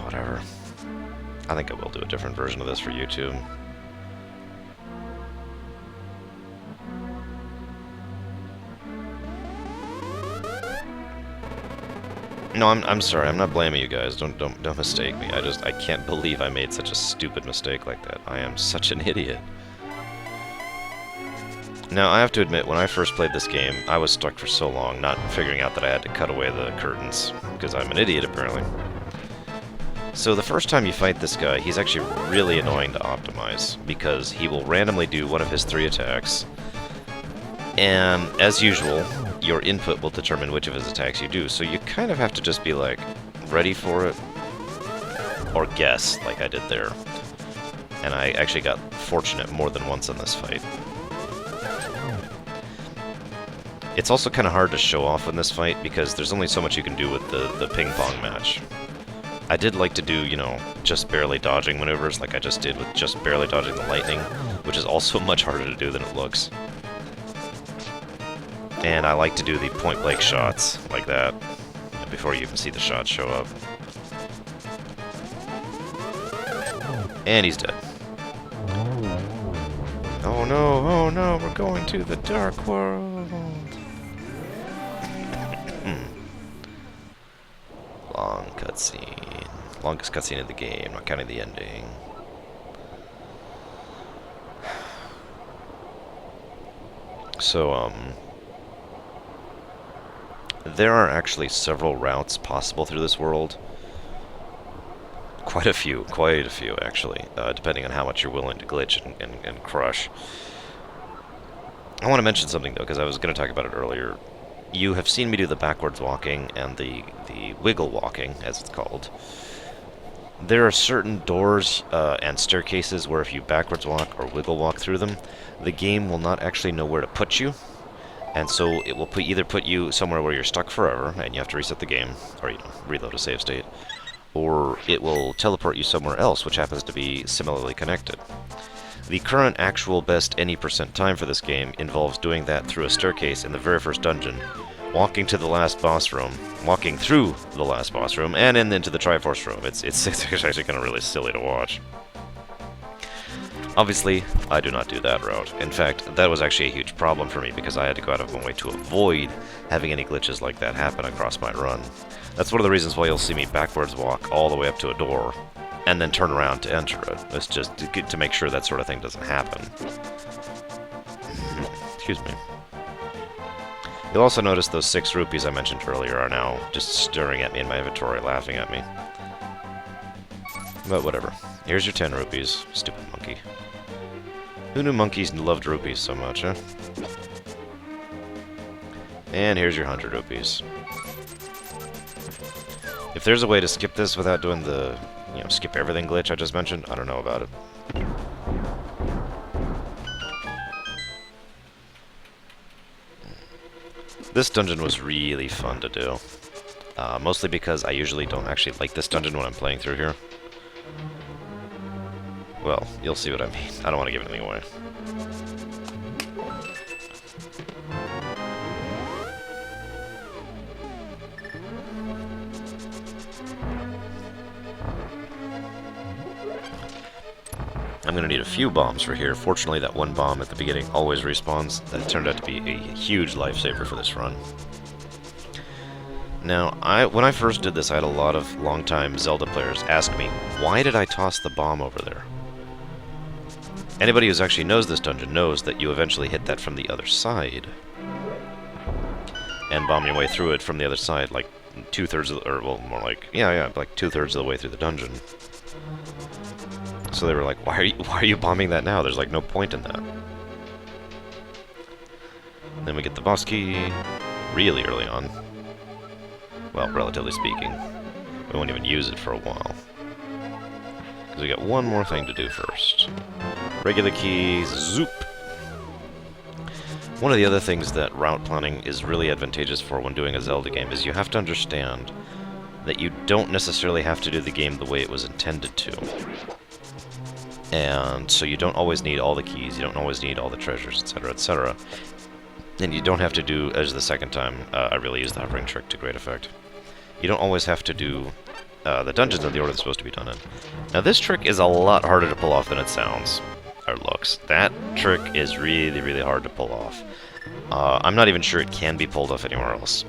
Whatever. I think I will do a different version of this for YouTube. No, I'm sorry. I'm not blaming you guys. Don't mistake me. I can't believe I made such a stupid mistake like that. I am such an idiot. Now, I have to admit, when I first played this game, I was stuck for so long, not figuring out that I had to cut away the curtains, because I'm an idiot, apparently. So the first time you fight this guy, he's actually really annoying to optimize, because he will randomly do one of his 3 attacks, and, as usual, your input will determine which of his attacks you do, so you kind of have to just be, like, ready for it, or guess, like I did there. And I actually got fortunate more than once in this fight. It's also kind of hard to show off in this fight, because there's only so much you can do with the ping-pong match. I did like to do, you know, just barely dodging maneuvers, like I just did with just barely dodging the lightning, which is also much harder to do than it looks. And I like to do the point-blank shots, like that, before you even see the shots show up. And he's dead. Oh no, we're going to the dark world. Long cutscene. Longest cutscene in the game, not counting the ending. So, there are actually several routes possible through this world. Quite a few, actually, depending on how much you're willing to glitch and crush. I want to mention something, though, because I was going to talk about it earlier. You have seen me do the backwards walking and the wiggle walking, as it's called. There are certain doors and staircases where if you backwards walk or wiggle walk through them, the game will not actually know where to put you. And so it will either put you somewhere where you're stuck forever, and you have to reset the game, or, you know, reload a save state, or it will teleport you somewhere else, which happens to be similarly connected. The current actual best any % time for this game involves doing that through a staircase in the very first dungeon, walking to the last boss room, walking through the last boss room, and then into the Triforce room. It's actually kind of really silly to watch. Obviously, I do not do that route. In fact, that was actually a huge problem for me because I had to go out of my way to avoid having any glitches like that happen across my run. That's one of the reasons why you'll see me backwards walk all the way up to a door and then turn around to enter it. It's just to make sure that sort of thing doesn't happen. Excuse me. You'll also notice those 6 rupees I mentioned earlier are now just staring at me in my inventory, laughing at me. But whatever. Here's your 10 rupees, stupid monkey. Who knew monkeys loved rupees so much, huh? And here's your 100 rupees. If there's a way to skip this without doing the, you know, skip everything glitch I just mentioned, I don't know about it. This dungeon was really fun to do. Mostly because I usually don't actually like this dungeon when I'm playing through here. Well, you'll see what I mean. I don't want to give anything away. I'm going to need a few bombs for here. Fortunately, that one bomb at the beginning always respawns. That turned out to be a huge lifesaver for this run. Now, when I first did this, I had a lot of longtime Zelda players ask me, why did I toss the bomb over there? Anybody who actually knows this dungeon knows that you eventually hit that from the other side. And bomb your way through it from the other side, like 2/3 of the, or well, more like, yeah, like 2/3 of the way through the dungeon. So they were like, why are you bombing that now? There's like no point in that. And then we get the boss key really early on. Well, relatively speaking. We won't even use it for a while. Because we got one more thing to do first. Regular keys, zoop! One of the other things that route planning is really advantageous for when doing a Zelda game is you have to understand that you don't necessarily have to do the game the way it was intended to. And so you don't always need all the keys, you don't always need all the treasures, etc., etc. And you don't have to do, as the second time, I really used the hovering trick to great effect. You don't always have to do the dungeons in the order they're supposed to be done in. Now this trick is a lot harder to pull off than it sounds, or looks. That trick is really, really hard to pull off. I'm not even sure it can be pulled off anywhere else.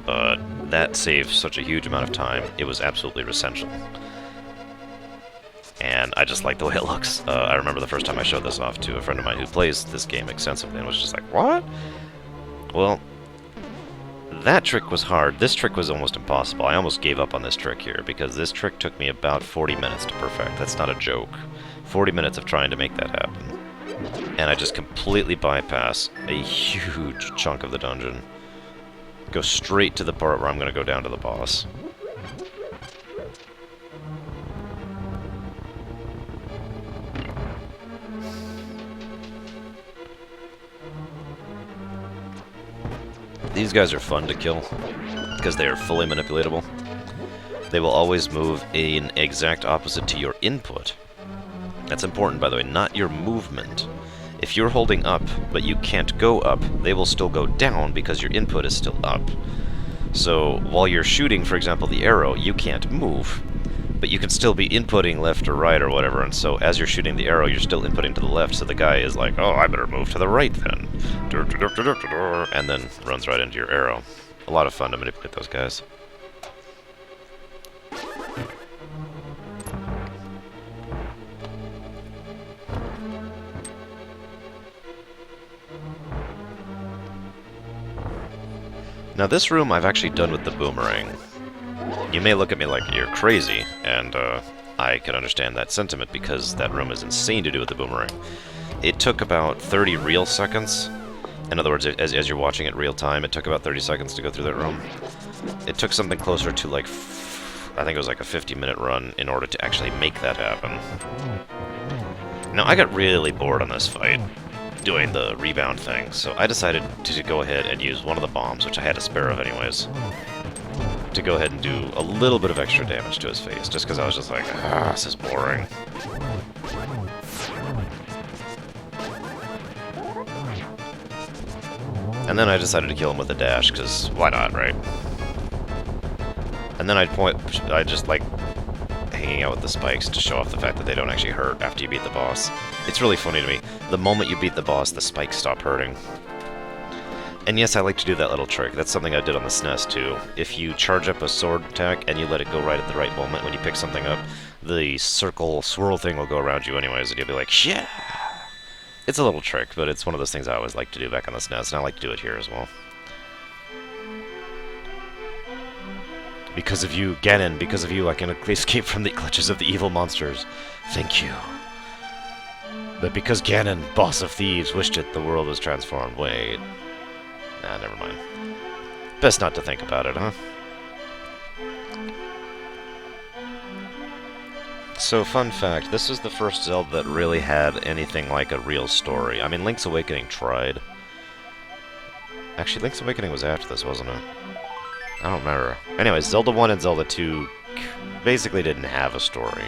But that saves such a huge amount of time, it was absolutely essential. And I just like the way it looks. I remember the first time I showed this off to a friend of mine who plays this game extensively and was just like, what? Well, that trick was hard. This trick was almost impossible. I almost gave up on this trick here because this trick took me about 40 minutes to perfect. That's not a joke. 40 minutes of trying to make that happen. And I just completely bypass a huge chunk of the dungeon. Go straight to the part where I'm going to go down to the boss. These guys are fun to kill, because they are fully manipulatable. They will always move in exact opposite to your input. That's important, by the way, not your movement. If you're holding up, but you can't go up, they will still go down because your input is still up. So, while you're shooting, for example, the arrow, you can't move. but you can still be inputting left or right or whatever, and so as you're shooting the arrow, you're still inputting to the left, so the guy is like, oh, I better move to the right then. And then runs right into your arrow. A lot of fun to manipulate those guys. Now this room I've actually done with the boomerang. You may look at me like you're crazy, and I can understand that sentiment because that room is insane to do with the boomerang. It took about 30 real seconds. In other words, as you're watching it real time, it took about 30 seconds to go through that room. It took something closer to like, I think it was like a 50-minute run in order to actually make that happen. Now I got really bored on this fight doing the rebound thing, so I decided to go ahead and use one of the bombs, which I had a spare of anyways, to go ahead and do a little bit of extra damage to his face, just because I was just like, ah, this is boring. And then I decided to kill him with a dash, because why not, right? And then I just like hanging out with the spikes to show off the fact that they don't actually hurt after you beat the boss. It's really funny to me. The moment you beat the boss, the spikes stop hurting. And yes, I like to do that little trick. That's something I did on the SNES too. If you charge up a sword attack and you let it go right at the right moment when you pick something up, the circle swirl thing will go around you anyways, and you'll be like, yeah! It's a little trick, but it's one of those things I always like to do back on the SNES, and I like to do it here as well. Because of you, Ganon, because of you, I can escape from the clutches of the evil monsters. Thank you. But because Ganon, boss of thieves, wished it, the world was transformed. Wait. Nah, never mind. Best not to think about it, huh? So, fun fact, this is the first Zelda that really had anything like a real story. I mean, Link's Awakening tried. Actually, Link's Awakening was after this, wasn't it? I don't remember. Anyways, Zelda 1 and Zelda 2 basically didn't have a story.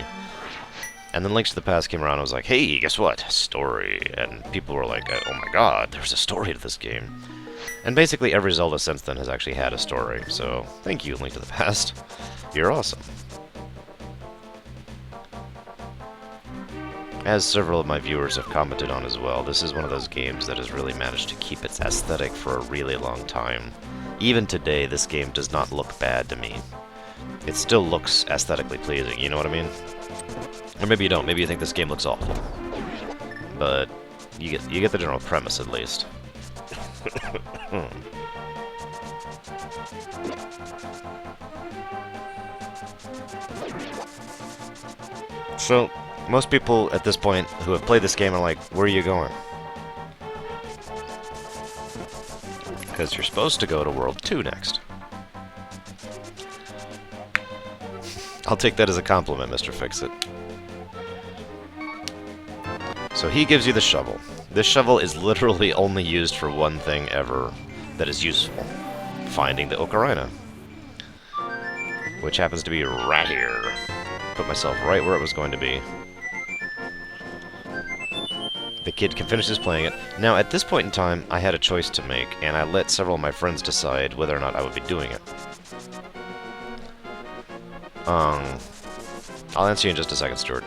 And then Link to the Past came around and was like, hey, guess what? Story. And people were like, oh my god, there's a story to this game. And basically every Zelda since then has actually had a story. So, thank you, Link to the Past. You're awesome. As several of my viewers have commented on as well, this is one of those games that has really managed to keep its aesthetic for a really long time. Even today, this game does not look bad to me. It still looks aesthetically pleasing, you know what I mean? Or maybe you don't, maybe you think this game looks awful. But you get the general premise at least. So, most people at this point who have played this game are like, where are you going? Because you're supposed to go to World 2 next. I'll take that as a compliment, Mr. Fix-It. So he gives you the shovel. This shovel is literally only used for one thing ever that is useful. Finding the ocarina. Which happens to be right here. Put myself right where it was going to be. The kid finishes playing it. Now, at this point in time, I had a choice to make, and I let several of my friends decide whether or not I would be doing it. I'll answer you in just a second, Stuart.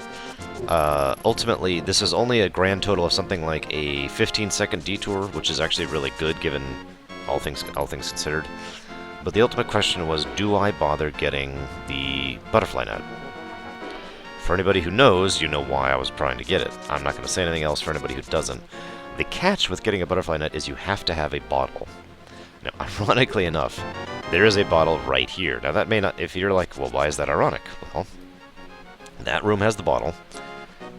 Ultimately, this is only a grand total of something like a 15-second detour, which is actually really good given all things considered. But the ultimate question was, do I bother getting the butterfly net? For anybody who knows, you know why I was trying to get it. I'm not going to say anything else for anybody who doesn't. The catch with getting a butterfly net is you have to have a bottle. Now, ironically enough, there is a bottle right here. Now, that may not... If you're like, well, why is that ironic? Well, that room has the bottle,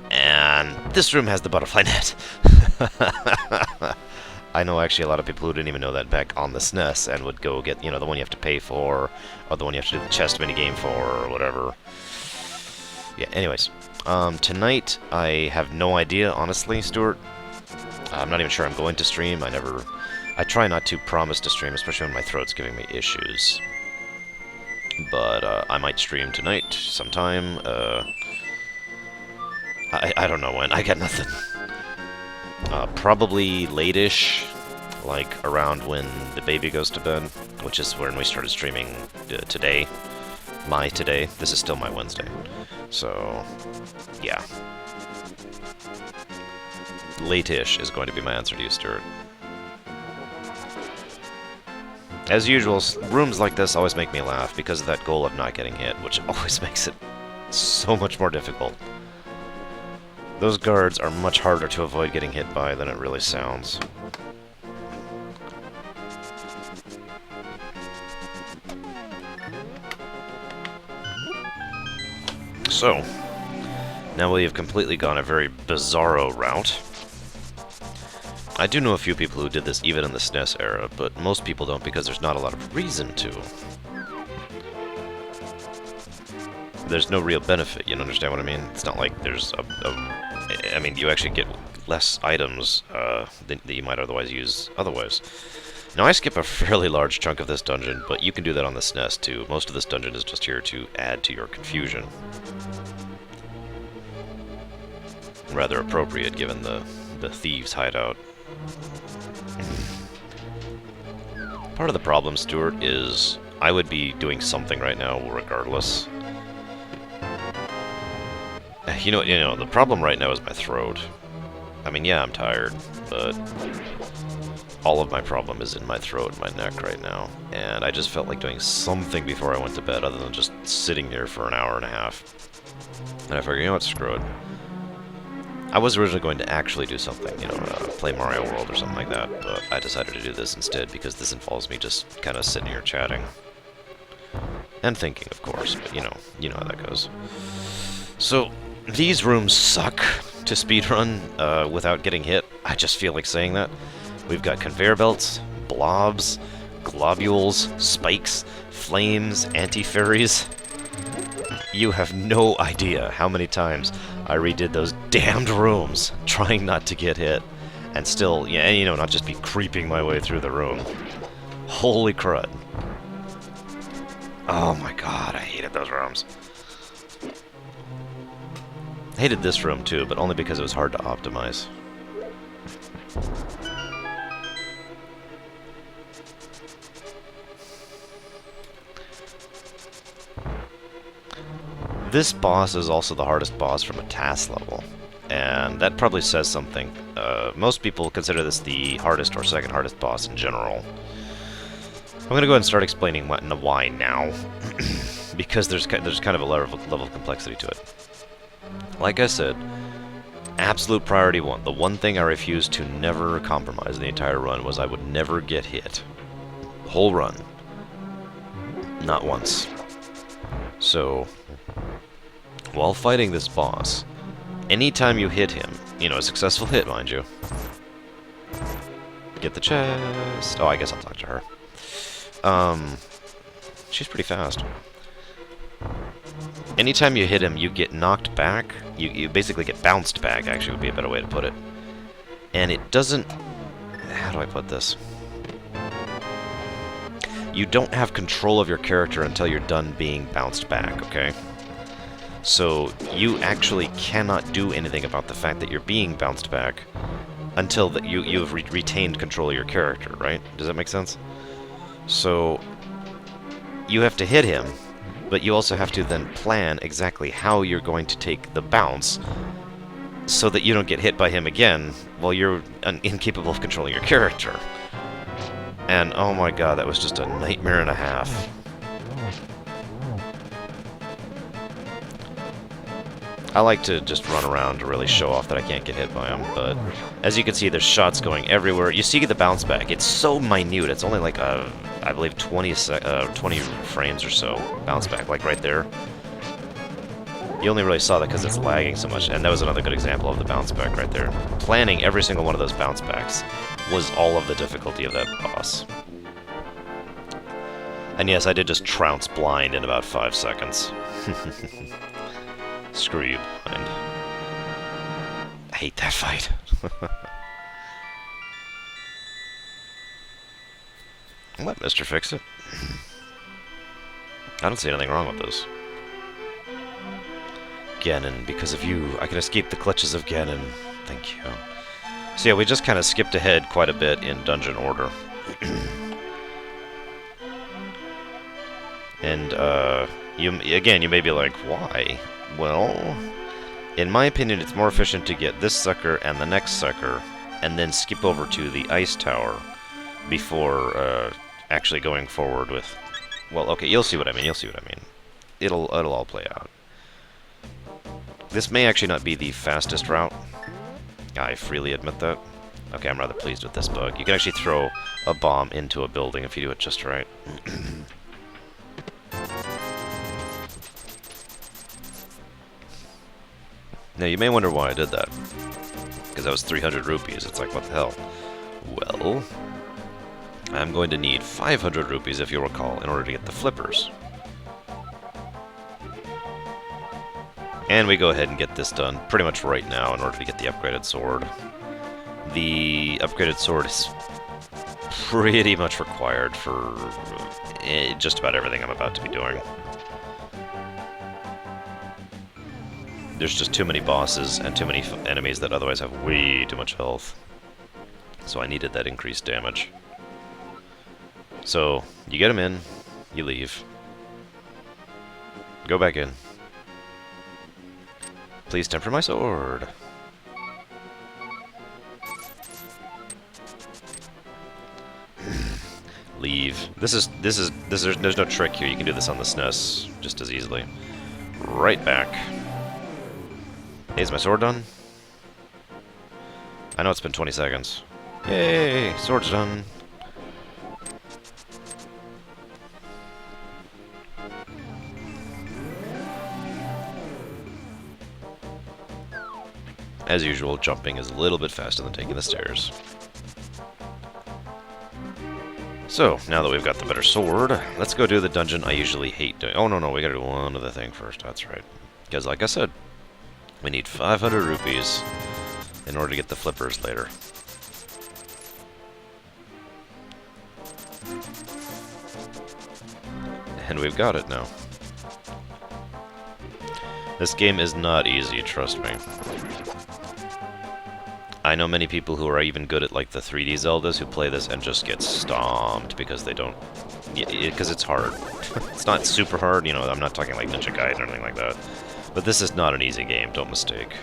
and this room has the butterfly net. I know actually a lot of people who didn't even know that back on the SNES and would go get, you know, the one you have to pay for, or the one you have to do the chest minigame for, or whatever. Yeah, anyways. Tonight, I have no idea, honestly, Stuart. I'm not even sure I'm going to stream. I try not to promise to stream, especially when my throat's giving me issues. But, I might stream tonight, sometime. I don't know when. I got nothing. Probably late-ish, like around when the baby goes to bed, which is when we started streaming today. My today. This is still my Wednesday. So, yeah. Late-ish is going to be my answer to you, Stuart. As usual, rooms like this always make me laugh because of that goal of not getting hit, which always makes it so much more difficult. Those guards are much harder to avoid getting hit by than it really sounds. So, now we have completely gone a very bizarro route. I do know a few people who did this even in the SNES era, but most people don't because there's not a lot of reason to. There's no real benefit, you understand what I mean? It's not like there's I mean, you actually get less items that you might otherwise use otherwise. Now, I skip a fairly large chunk of this dungeon, but you can do that on the SNES too. Most of this dungeon is just here to add to your confusion. Rather appropriate given the thieves' hideout. Part of the problem, Stuart, is I would be doing something right now regardless. You know, the problem right now is my throat. I mean, yeah, I'm tired, but all of my problem is in my throat and my neck right now. And I just felt like doing something before I went to bed other than just sitting here for an hour and a half. And I figured, you know what, screw it. I was originally going to actually do something, you know, play Mario World or something like that, but I decided to do this instead because this involves me just kind of sitting here chatting. And thinking, of course, but you know how that goes. So, these rooms suck to speedrun without getting hit. I just feel like saying that. We've got conveyor belts, blobs, globules, spikes, flames, anti-fairies. You have no idea how many times I redid those damned rooms trying not to get hit. And still, yeah, you know, not just be creeping my way through the room. Holy crud. Oh my god, I hated those rooms. I hated this room too, but only because it was hard to optimize. This boss is also the hardest boss from a TAS level, and that probably says something. Most people consider this the hardest or second hardest boss in general. I'm going to go ahead and start explaining why now, because there's kind of a level of complexity to it. Like I said, absolute priority one. The one thing I refused to never compromise in the entire run was I would never get hit. The whole run. Not once. So, while fighting this boss, anytime you hit him, you know, a successful hit, mind you, get the chest. Oh, I guess I'll talk to her. She's pretty fast. Anytime you hit him, you get knocked back. You basically get bounced back, actually, would be a better way to put it. And it doesn't... How do I put this? You don't have control of your character until you're done being bounced back, okay? So you actually cannot do anything about the fact that you're being bounced back until that you've retained control of your character, right? Does that make sense? So you have to hit him, but you also have to then plan exactly how you're going to take the bounce so that you don't get hit by him again while you're incapable of controlling your character. And oh my god, that was just a nightmare and a half. I like to just run around to really show off that I can't get hit by him, but as you can see, there's shots going everywhere. You see the bounce back. It's so minute. It's only like, I believe, 20 frames or so bounce back, like right there. You only really saw that because it's lagging so much, and that was another good example of the bounce back right there. Planning every single one of those bounce backs was all of the difficulty of that boss. And yes, I did just trounce blind in about 5 seconds. Screw you, blind. I hate that fight. Let Mr. Fix-It. I don't see anything wrong with this. Ganon, because of you, I can escape the clutches of Ganon. Thank you. So yeah, we just kind of skipped ahead quite a bit in dungeon order. And, Again, you may be like, why? Well, in my opinion, it's more efficient to get this sucker and the next sucker, and then skip over to the ice tower before actually going forward with... Well, okay, you'll see what I mean, you'll see what I mean. It'll all play out. This may actually not be the fastest route. I freely admit that. Okay, I'm rather pleased with this bug. You can actually throw a bomb into a building if you do it just right. Now, you may wonder why I did that. Because that was 300 rupees. It's like, what the hell? Well, I'm going to need 500 rupees, if you'll recall, in order to get the flippers. And we go ahead and get this done pretty much right now in order to get the upgraded sword. The upgraded sword is pretty much required for just about everything I'm about to be doing. There's just too many bosses and too many enemies that otherwise have way too much health. So I needed that increased damage. So, you get them in, you leave. Go back in. Please temper my sword. Leave. There's no trick here. You can do this on the SNES just as easily. Right back. Hey, is my sword done? I know it's been 20 seconds. Yay! Sword's done. As usual, jumping is a little bit faster than taking the stairs. So, now that we've got the better sword, let's go do the dungeon I usually hate doing. Oh, no, we gotta do one other thing first. That's right. Because, like I said, we need 500 rupees in order to get the flippers later. And we've got it now. This game is not easy, trust me. I know many people who are even good at like the 3D Zeldas who play this and just get stomped because they don't... because it's hard. It's not super hard, you know, I'm not talking like Ninja Gaiden or anything like that. But this is not an easy game, don't mistake.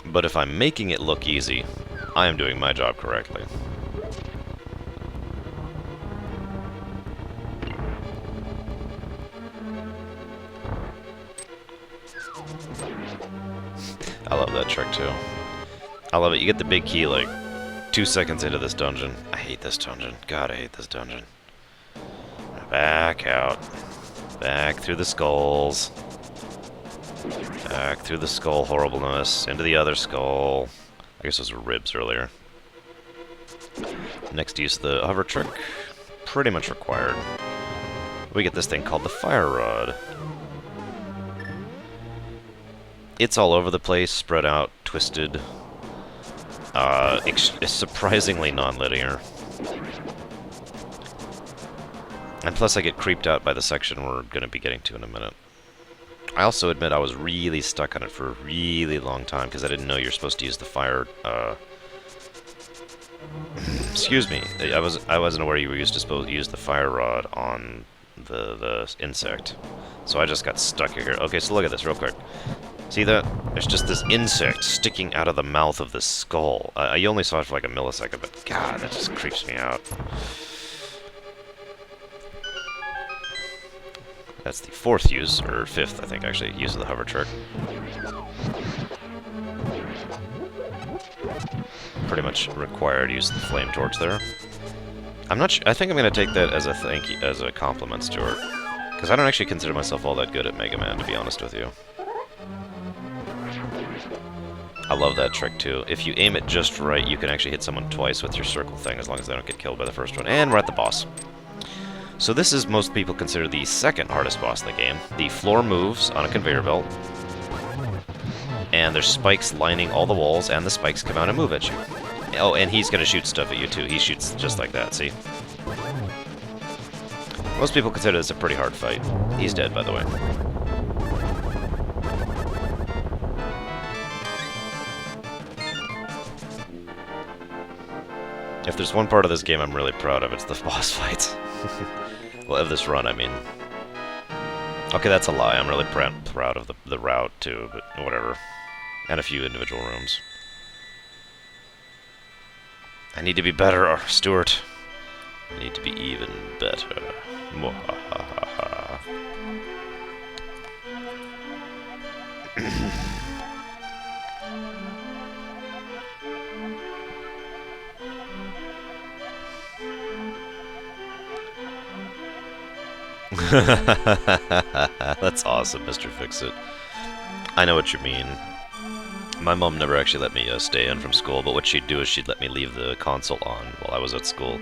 But if I'm making it look easy, I am doing my job correctly. I love that trick too. I love it. You get the big key like 2 seconds into this dungeon. I hate this dungeon. God, I hate this dungeon. Back out. Back through the skulls. Back through the skull horribleness. Into the other skull. I guess those were ribs earlier. Next use of the hover trick. Pretty much required. We get this thing called the fire rod. It's all over the place, spread out, twisted. It's surprisingly non-linear. And plus I get creeped out by the section we're going to be getting to in a minute. I also admit I was really stuck on it for a really long time because I didn't know you're supposed to use the fire, excuse me, I wasn't aware you were supposed to use the fire rod on the insect. So I just got stuck here. Okay, so look at this real quick. See that? There's just this insect sticking out of the mouth of the skull. I only saw it for like a millisecond, but God, that just creeps me out. That's the fourth use, or fifth, I think, actually, use of the hover trick. Pretty much required use of the flame torch there. I'm not I think I'm going to take that as a thank you, as a compliment, Stuart. Because I don't actually consider myself all that good at Mega Man, to be honest with you. I love that trick, too. If you aim it just right, you can actually hit someone twice with your circle thing, as long as they don't get killed by the first one. And we're at the boss. So this is, most people consider, the second hardest boss in the game. The floor moves on a conveyor belt. And there's spikes lining all the walls, and the spikes come out and move at you. Oh, and he's going to shoot stuff at you, too. He shoots just like that, see? Most people consider this a pretty hard fight. He's dead, by the way. If there's one part of this game I'm really proud of, it's the boss fights. Well, of this run, I mean. Okay, that's a lie. I'm really proud of the route, too, but whatever. And a few individual rooms. I need to be better, Stuart. I need to be even better. Mwahaha. That's awesome, Mr. Fix-It. I know what you mean. My mom never actually let me stay in from school, but what she'd do is she'd let me leave the console on while I was at school.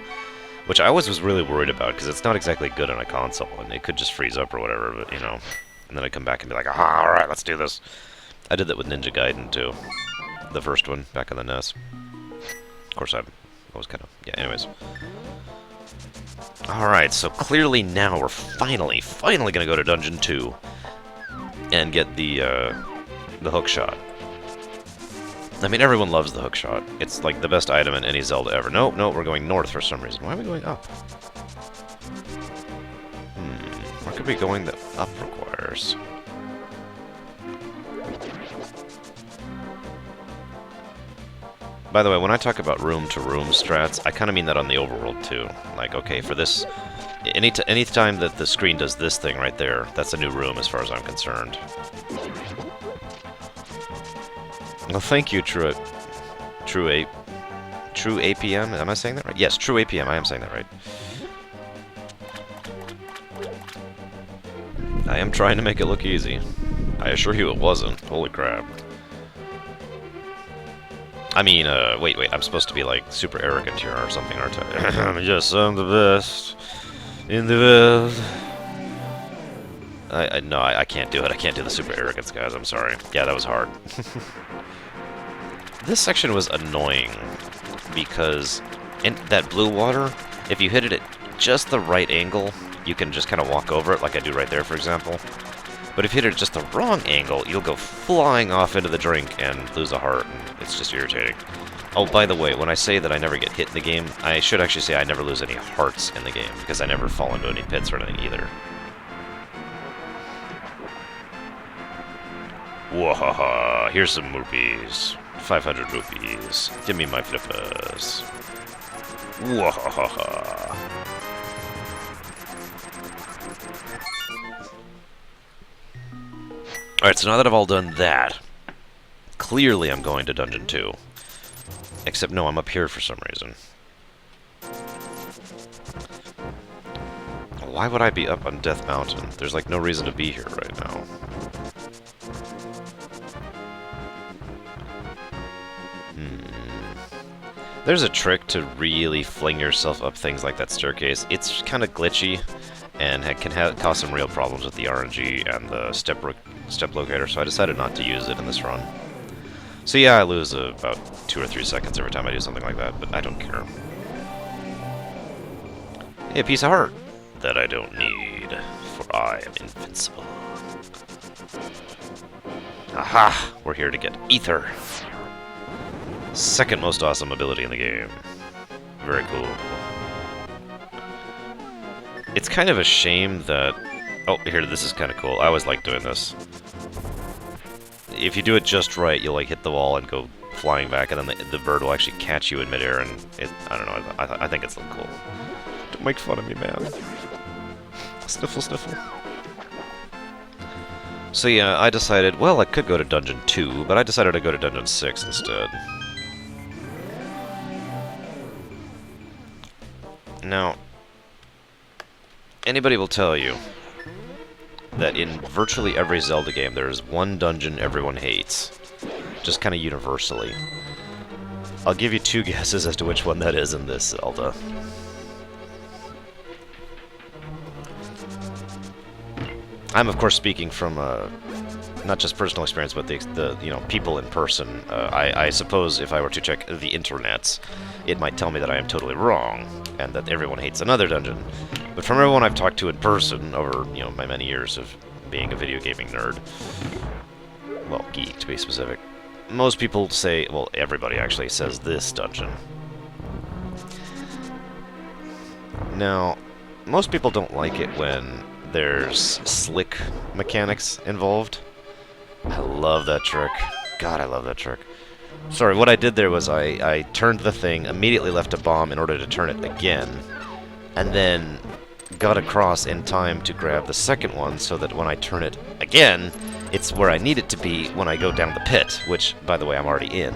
Which I always was really worried about, because it's not exactly good on a console, and it could just freeze up or whatever, but, you know. And then I'd come back and be like, ah, alright, let's do this. I did that with Ninja Gaiden, too. The first one, back on the NES. Of course, I was kind of... Yeah, anyways. Alright, so clearly now we're finally gonna go to Dungeon 2 and get the hook shot. I mean, everyone loves the hook shot. It's like the best item in any Zelda ever. No, we're going north for some reason. Why are we going up? Where could we be going that up requires? By the way, when I talk about room-to-room strats, I kind of mean that on the overworld, too. Like, okay, for this... Any time that the screen does this thing right there, that's a new room as far as I'm concerned. Well, thank you, True APM. Am I saying that right? Yes, True APM. I am saying that right. I am trying to make it look easy. I assure you it wasn't. Holy crap. I mean, wait, I'm supposed to be, like, super arrogant here or something, aren't I? Yes, I'm the best in the world. No, I can't do it. I can't do the super arrogance, guys. I'm sorry. Yeah, that was hard. This section was annoying because in that blue water, if you hit it at just the right angle, you can just kind of walk over it like I do right there, for example. But if you hit it at just the wrong angle, you'll go flying off into the drink and lose a heart, and it's just irritating. Oh, by the way, when I say that I never get hit in the game, I should actually say I never lose any hearts in the game, because I never fall into any pits or anything either. Wahaha, here's some rupees. 500 rupees. Give me my flippers. Wahaha. Alright, so now that I've all done that, clearly I'm going to Dungeon 2. Except, no, I'm up here for some reason. Why would I be up on Death Mountain? There's, like, no reason to be here right now. There's a trick to really fling yourself up things like that staircase. It's kind of glitchy, and it can cause some real problems with the RNG and the step locator, so I decided not to use it in this run. So yeah, I lose about 2 or 3 seconds every time I do something like that, but I don't care. Hey, a piece of heart that I don't need, for I am invincible. Aha! We're here to get Ether. Second most awesome ability in the game. Very cool. It's kind of a shame that... Oh, here, this is kind of cool. I always like doing this. If you do it just right, you'll like hit the wall and go flying back, and then the bird will actually catch you in midair, and I don't know, I think it's cool. Don't make fun of me, man. Sniffle, sniffle. So yeah, I decided, well, I could go to Dungeon 2, but I decided to go to Dungeon 6 instead. Now, anybody will tell you that in virtually every Zelda game there is one dungeon everyone hates. Just kind of universally. I'll give you 2 guesses as to which one that is in this Zelda. I'm of course speaking from not just personal experience, but the you know, people in person. I suppose if I were to check the internets, it might tell me that I am totally wrong, and that everyone hates another dungeon. But from everyone I've talked to in person over, you know, my many years of being a video gaming nerd, well, geek to be specific, most people say, well, everybody actually says this dungeon. Now, most people don't like it when there's slick mechanics involved. I love that trick. God, I love that trick. Sorry, what I did there was I turned the thing, immediately left a bomb in order to turn it again, and then got across in time to grab the second one so that when I turn it again, it's where I need it to be when I go down the pit, which, by the way, I'm already in.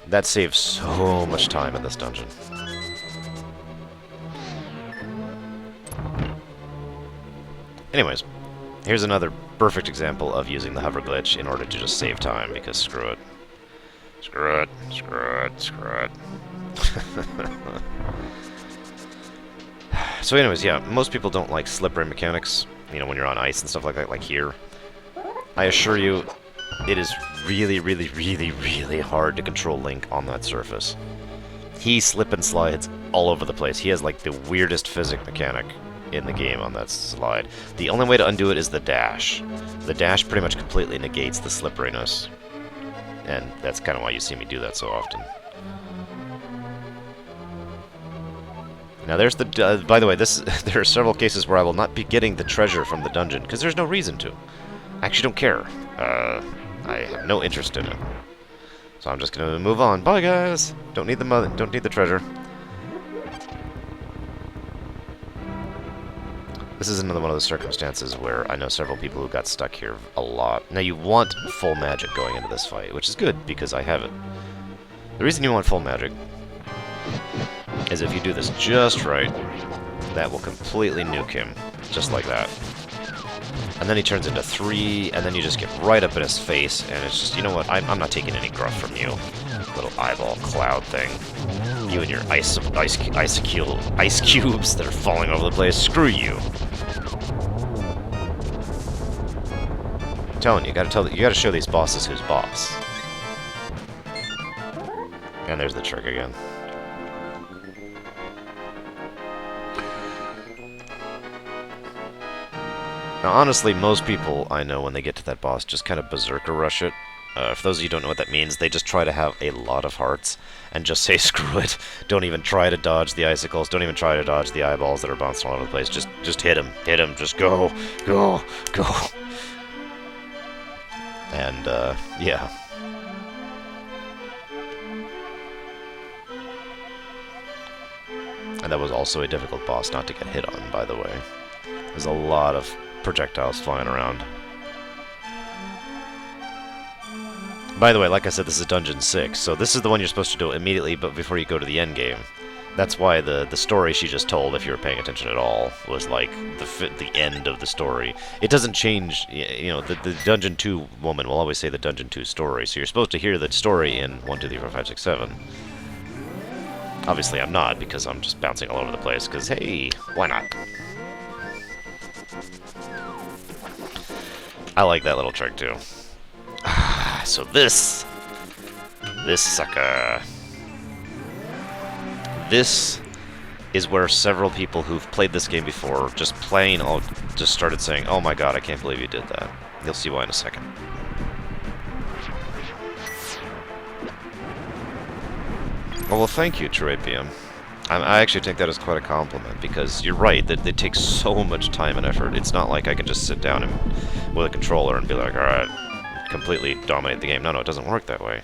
That saves so much time in this dungeon. Anyways, here's another perfect example of using the hover glitch in order to just save time, because screw it. Screw it, screw it, screw it. So anyways, yeah, most people don't like slippery mechanics, you know, when you're on ice and stuff like that, like here. I assure you, it is really, really, really, really hard to control Link on that surface. He slip and slides all over the place. He has, like, the weirdest physics mechanic in the game on that slide. The only way to undo it is the dash. The dash pretty much completely negates the slipperiness. And that's kind of why you see me do that so often. Now there's the... by the way, there are several cases where I will not be getting the treasure from the dungeon, because there's no reason to. I actually don't care. I have no interest in it. So I'm just gonna move on. Bye, guys! Don't need the treasure. This is another one of those circumstances where I know several people who got stuck here a lot. Now, you want full magic going into this fight, which is good, because I have it. The reason you want full magic is if you do this just right, that will completely nuke him, just like that. And then he turns into 3, and then you just get right up in his face, and it's just, you know what, I'm not taking any gruff from you, little eyeball cloud thing. You and your ice cubes that are falling over the place, screw you. I'm telling you, you gotta show these bosses who's boss. And there's the trick again. Now, honestly, most people I know when they get to that boss just kind of berserker rush it. For those of you who don't know what that means, they just try to have a lot of hearts and just say, screw it. Don't even try to dodge the icicles. Don't even try to dodge the eyeballs that are bouncing all over the place. Just hit him. Hit him. Just go. Go. Go. And, yeah. And that was also a difficult boss not to get hit on, by the way. There's a lot of projectiles flying around. By the way, like I said, this is Dungeon 6, so this is the one you're supposed to do immediately, but before you go to the end game. That's why the story she just told, if you were paying attention at all, was like the end of the story. It doesn't change, you know, the Dungeon 2 woman will always say the Dungeon 2 story, so you're supposed to hear the story in 1, 2, 3, 4, 5, 6, 7. Obviously I'm not, because I'm just bouncing all over the place, because hey, why not? I like that little trick too. So this sucker. This is where several people who've played this game before, just started saying, "Oh my god, I can't believe you did that." You'll see why in a second. Well, thank you, Terapium. I actually take that as quite a compliment, because you're right, that it takes so much time and effort. It's not like I can just sit down with a controller and be like, alright, completely dominate the game. No, it doesn't work that way.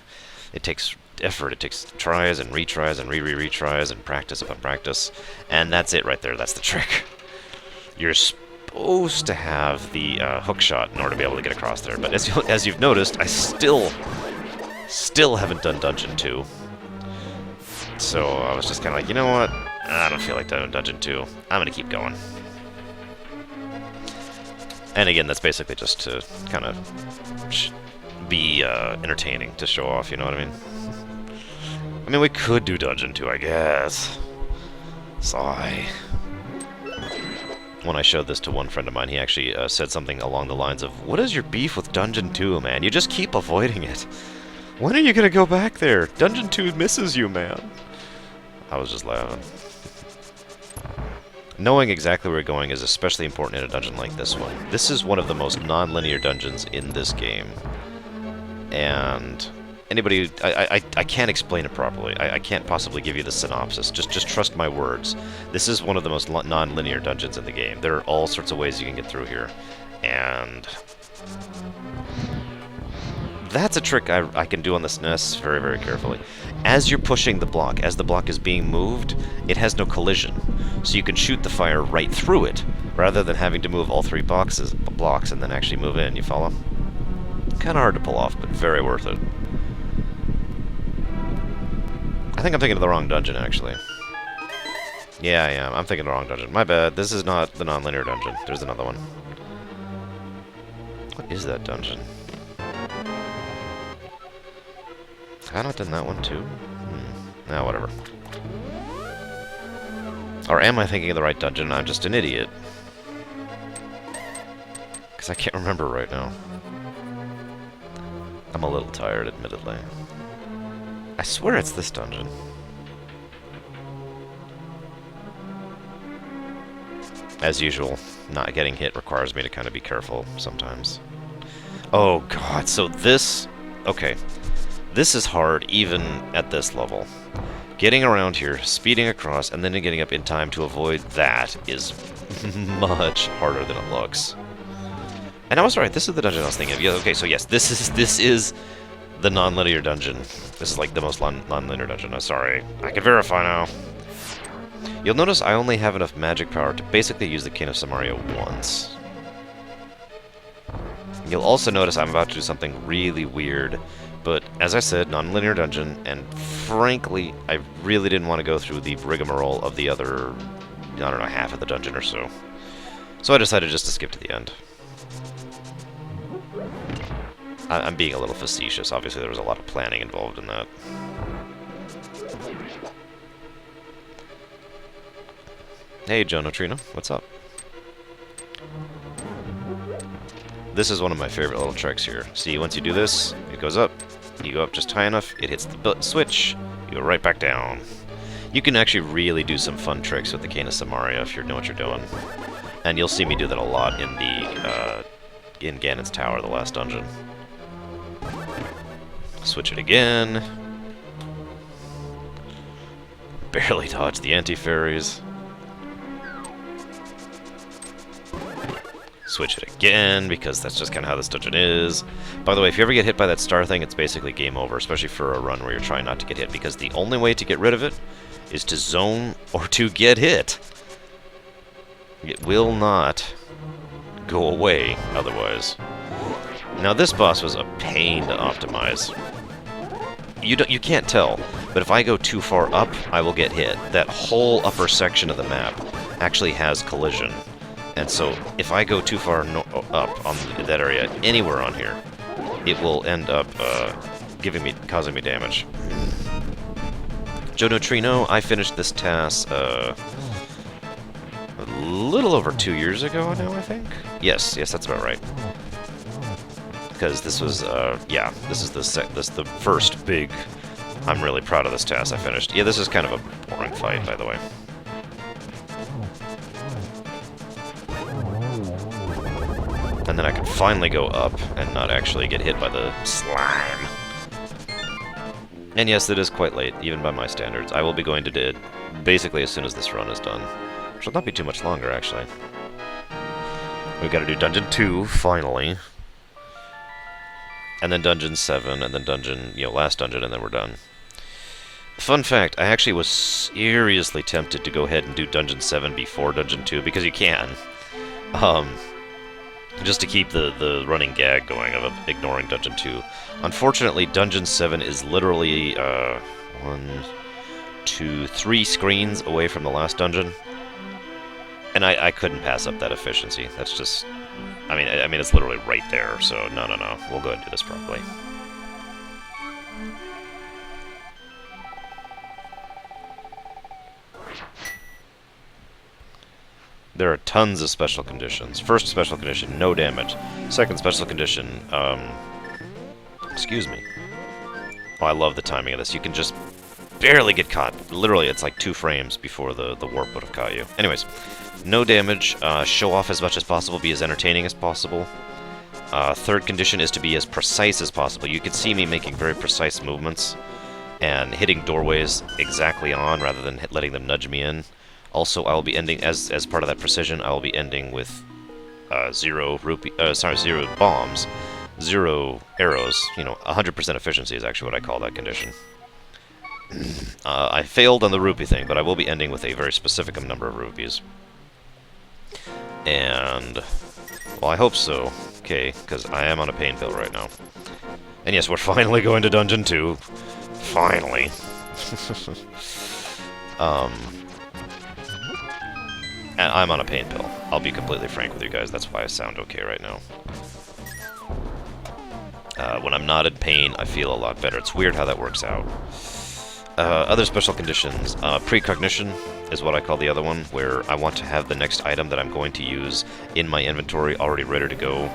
It takes effort, it takes tries and retries and retries and practice upon practice, and that's it right there, that's the trick. You're supposed to have the hook shot in order to be able to get across there, but as you've noticed, I still haven't done Dungeon 2. So I was just kind of like, you know what? I don't feel like doing Dungeon 2. I'm going to keep going. And again, that's basically just to kind of be entertaining, to show off, you know what I mean? I mean, we could do Dungeon 2, I guess. Sigh. When I showed this to one friend of mine, he actually said something along the lines of, "What is your beef with Dungeon 2, man? You just keep avoiding it. When are you going to go back there? Dungeon 2 misses you, man." I was just laughing. Knowing exactly where you're going is especially important in a dungeon like this one. This is one of the most non-linear dungeons in this game. And anybody, I can't explain it properly. I can't possibly give you the synopsis. Just trust my words. This is one of the most non-linear dungeons in the game. There are all sorts of ways you can get through here, and that's a trick I can do on this NES very, very carefully. As you're pushing the block, as the block is being moved, it has no collision, so you can shoot the fire right through it, rather than having to move all three blocks and then actually move in. You follow? Kind of hard to pull off, but very worth it. I think I'm thinking of the wrong dungeon, actually. Yeah, I am. I'm thinking of the wrong dungeon. My bad. This is not the non-linear dungeon. There's another one. What is that dungeon? Have I not done that one, too? Nah, whatever. Or am I thinking of the right dungeon and I'm just an idiot? Because I can't remember right now. I'm a little tired, admittedly. I swear it's this dungeon. As usual, not getting hit requires me to kind of be careful sometimes. Oh god, so this... Okay. This is hard even at this level. Getting around here, speeding across, and then getting up in time to avoid that is much harder than it looks. And I was right, this is the dungeon I was thinking of. Yeah, okay, so yes, this is the non-linear dungeon. This is like the most non-linear dungeon. I'm sorry. I can verify now. You'll notice I only have enough magic power to basically use the Cane of Samaria once. You'll also notice I'm about to do something really weird, but as I said, non-linear dungeon, and frankly, I really didn't want to go through the rigmarole of the other, I don't know, half of the dungeon or so. So I decided just to skip to the end. I'm being a little facetious. Obviously, there was a lot of planning involved in that. Hey, Joe Neutrino, what's up? This is one of my favorite little tricks here. See, once you do this, it goes up. You go up just high enough, it hits the switch, you go right back down. You can actually really do some fun tricks with the Cane of Samaria if you know what you're doing. And you'll see me do that a lot in the in Ganon's Tower, the last dungeon. Switch it again. Barely dodge the anti-fairies. Switch it again, because that's just kind of how this dungeon is. By the way, if you ever get hit by that star thing, it's basically game over, especially for a run where you're trying not to get hit, because the only way to get rid of it is to zone or to get hit. It will not go away otherwise. Now this boss was a pain to optimize. You can't tell, but if I go too far up, I will get hit. That whole upper section of the map actually has collision. And so, if I go too far up on that area, anywhere on here, it will end up causing me damage. Joe Neutrino, I finished this TAS a little over 2 years ago now, I think. Yes, that's about right. Because this was, yeah, this is the first big. I'm really proud of this TAS I finished. Yeah, this is kind of a boring fight, by the way. And then I can finally go up and not actually get hit by the slime. And yes, it is quite late, even by my standards. I will be going to do it basically as soon as this run is done. Which will not be too much longer, actually. We've got to do Dungeon 2, finally. And then Dungeon 7, and then Dungeon, last dungeon, and then we're done. Fun fact, I actually was seriously tempted to go ahead and do Dungeon 7 before Dungeon 2, because you can. Just to keep the running gag going of ignoring Dungeon 2. Unfortunately, Dungeon 7 is literally 1, 2, 3 screens away from the last dungeon. And I couldn't pass up that efficiency. That's just... I mean, it's literally right there, so no. We'll go ahead and do this properly. There are tons of special conditions. First special condition, no damage. Second special condition, excuse me. Oh, I love the timing of this. You can just barely get caught. Literally, it's like 2 frames before the warp would have caught you. Anyways, no damage. Show off as much as possible. Be as entertaining as possible. Third condition is to be as precise as possible. You can see me making very precise movements and hitting doorways exactly on rather than letting them nudge me in. Also, I will be ending, as part of that precision, I will be ending with 0 bombs, 0 arrows. 100% efficiency is actually what I call that condition. I failed on the rupee thing, but I will be ending with a very specific number of rupees. And, well, I hope so. Okay, because I am on a pain pill right now. And yes, we're finally going to Dungeon 2. Finally. And I'm on a pain pill. I'll be completely frank with you guys. That's why I sound okay right now. When I'm not in pain, I feel a lot better. It's weird how that works out. Other special conditions. Precognition is what I call the other one, where I want to have the next item that I'm going to use in my inventory already ready to go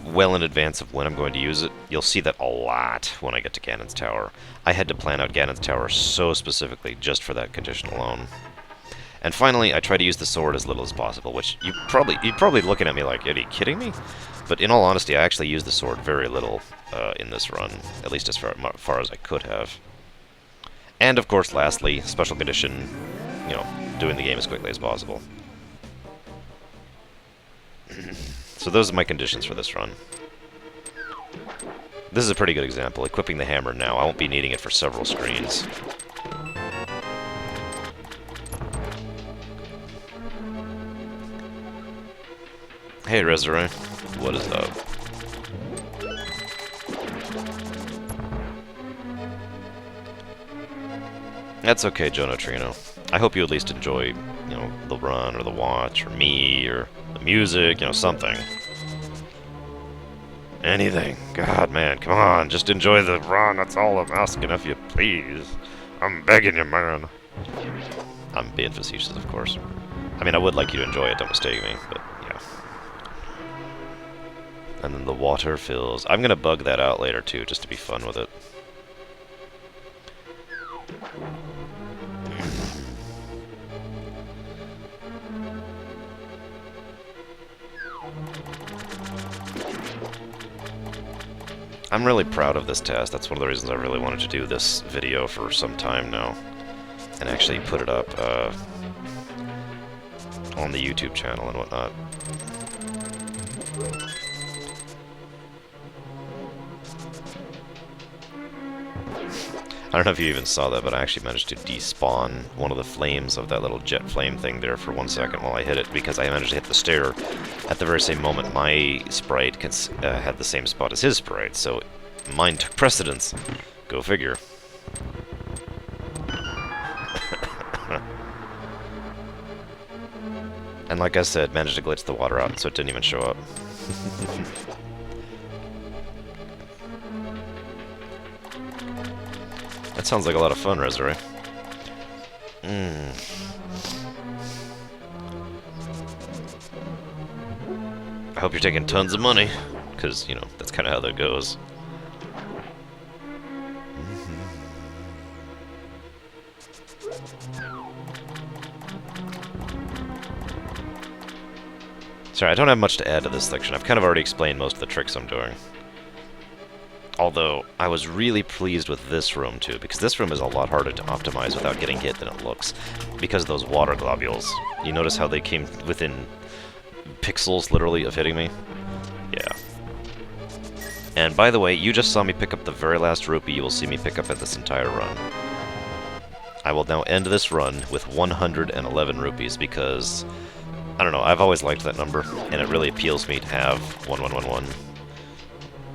well in advance of when I'm going to use it. You'll see that a lot when I get to Ganon's Tower. I had to plan out Ganon's Tower so specifically just for that condition alone. And finally, I try to use the sword as little as possible, which you're probably looking at me like, are you kidding me? But in all honesty, I actually use the sword very little in this run, at least as far as I could have. And of course, lastly, special condition, doing the game as quickly as possible. So those are my conditions for this run. This is a pretty good example. Equipping the hammer now. I won't be needing it for several screens. Hey, Resurrect. What is up? That's okay, Jono Trino. I hope you at least enjoy, the run, or the watch, or me, or the music, something. Anything. God, man, come on, just enjoy the run, that's all I'm asking of you, please. I'm begging you, man. I'm being facetious, of course. I mean, I would like you to enjoy it, don't mistake me, but yeah. And then the water fills. I'm gonna bug that out later, too, just to be fun with it. I'm really proud of this TAS. That's one of the reasons I really wanted to do this video for some time now. And actually put it up on the YouTube channel and whatnot. I don't know if you even saw that, but I actually managed to despawn one of the flames of that little jet flame thing there for 1 second while I hit it, because I managed to hit the stair at the very same moment my sprite had the same spot as his sprite, so mine took precedence. Go figure. And like I said, managed to glitch the water out, so it didn't even show up. That sounds like a lot of fun, Resurrect. I hope you're taking tons of money, because, that's kind of how that goes. Sorry, I don't have much to add to this section. I've kind of already explained most of the tricks I'm doing. Although, I was really pleased with this room, too, because this room is a lot harder to optimize without getting hit than it looks, because of those water globules. You notice how they came within pixels, literally, of hitting me? Yeah. And by the way, you just saw me pick up the very last rupee you will see me pick up at this entire run. I will now end this run with 111 rupees, because, I don't know, I've always liked that number, and it really appeals me to have 1111.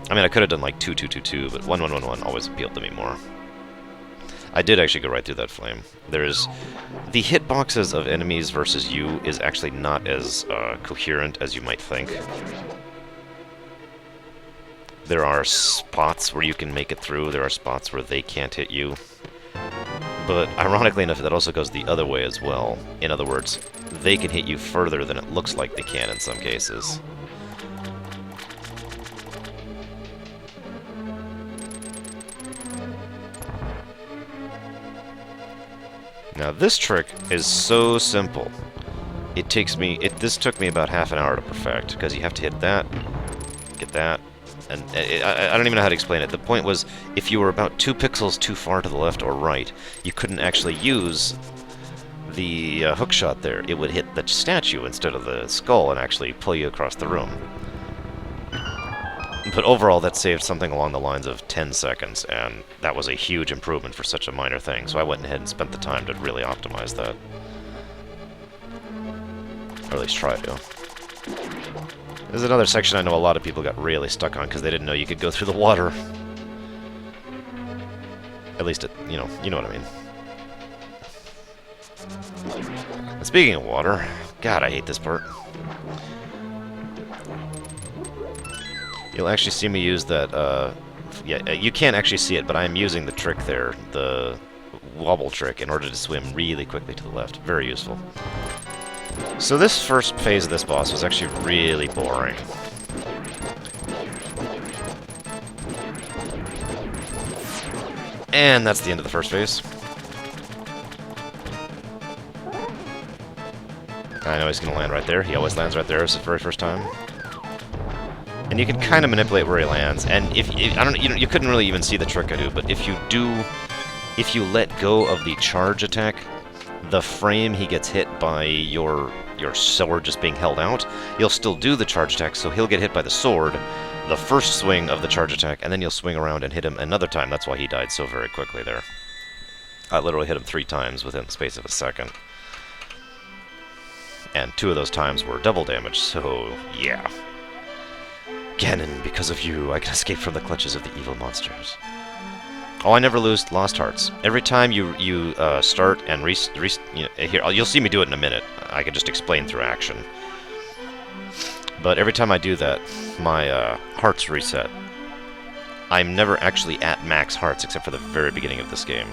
I mean, I could have done like 2222, but 1111 always appealed to me more. I did actually go right through that flame. There's... The hitboxes of enemies versus you is actually not as coherent as you might think. There are spots where you can make it through, there are spots where they can't hit you. But ironically enough, that also goes the other way as well. In other words, they can hit you further than it looks like they can in some cases. Now this trick is so simple. This took me about half an hour to perfect, because you have to hit that, get that. And I don't even know how to explain it. The point was, if you were about 2 pixels too far to the left or right, you couldn't actually use the hookshot there. It would hit the statue instead of the skull and actually pull you across the room. But overall, that saved something along the lines of 10 seconds, and that was a huge improvement for such a minor thing, so I went ahead and spent the time to really optimize that. Or at least try to. There's another section I know a lot of people got really stuck on because they didn't know you could go through the water. At least, you know what I mean. And speaking of water, God, I hate this part. You'll actually see me use that, yeah, you can't actually see it, but I'm using the trick there, the wobble trick, in order to swim really quickly to the left. Very useful. So this first phase of this boss was actually really boring. And that's the end of the first phase. I know he's going to land right there. He always lands right there. It's his very first time. And you can kind of manipulate where he lands. And if I don't, you couldn't really even see the trick I do, but if you let go of the charge attack, the frame he gets hit by your sword just being held out, you'll still do the charge attack, so he'll get hit by the sword, the first swing of the charge attack, and then you'll swing around and hit him another time. That's why he died so very quickly there. I literally hit him 3 times within the space of a second. And 2 of those times were double damage, so yeah. Ganon, because of you, I can escape from the clutches of the evil monsters. Oh, I never lost hearts. Every time you start and here, you'll see me do it in a minute. I can just explain through action. But every time I do that, my hearts reset. I'm never actually at max hearts except for the very beginning of this game.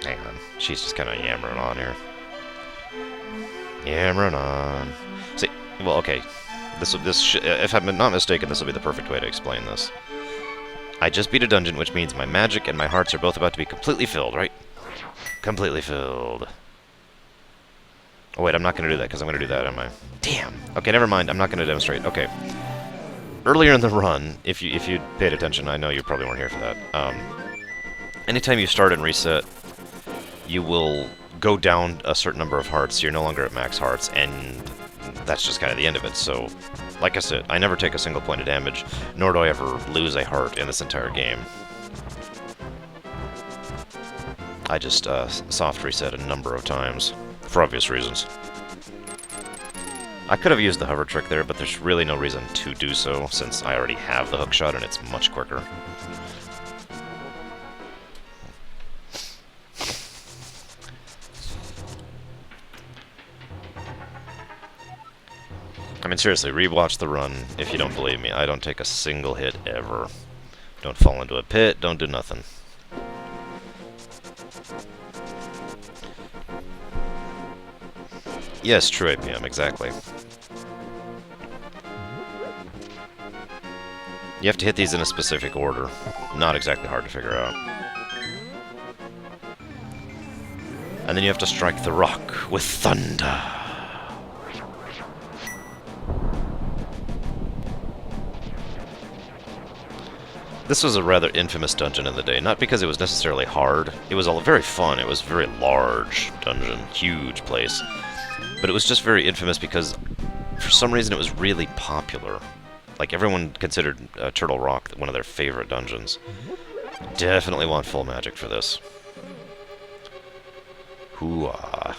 Hang on, she's just kind of yammering on here. Yammering on. See, well, okay. If I'm not mistaken, this will be the perfect way to explain this. I just beat a dungeon, which means my magic and my hearts are both about to be completely filled, right? Completely filled. Oh wait, I'm not going to do that, because I'm going to do that, am I? Damn! Okay, never mind, I'm not going to demonstrate. Okay. Earlier in the run, if you paid attention, I know you probably weren't here for that. Anytime you start and reset, you will go down a certain number of hearts, so you're no longer at max hearts, and that's just kind of the end of it. So, like I said, I never take a single point of damage, nor do I ever lose a heart in this entire game. I just soft reset a number of times, for obvious reasons. I could have used the hover trick there, but there's really no reason to do so, since I already have the hookshot and it's much quicker. I mean, seriously, rewatch the run if you don't believe me. I don't take a single hit ever. Don't fall into a pit, don't do nothing. Yes, true APM, exactly. You have to hit these in a specific order. Not exactly hard to figure out. And then you have to strike the rock with thunder. This was a rather infamous dungeon in the day, not because it was necessarily hard. It was all very fun. It was a very large dungeon, huge place. But it was just very infamous because, for some reason, it was really popular. Like, everyone considered Turtle Rock one of their favorite dungeons. Definitely want full magic for this. Hoo-ah.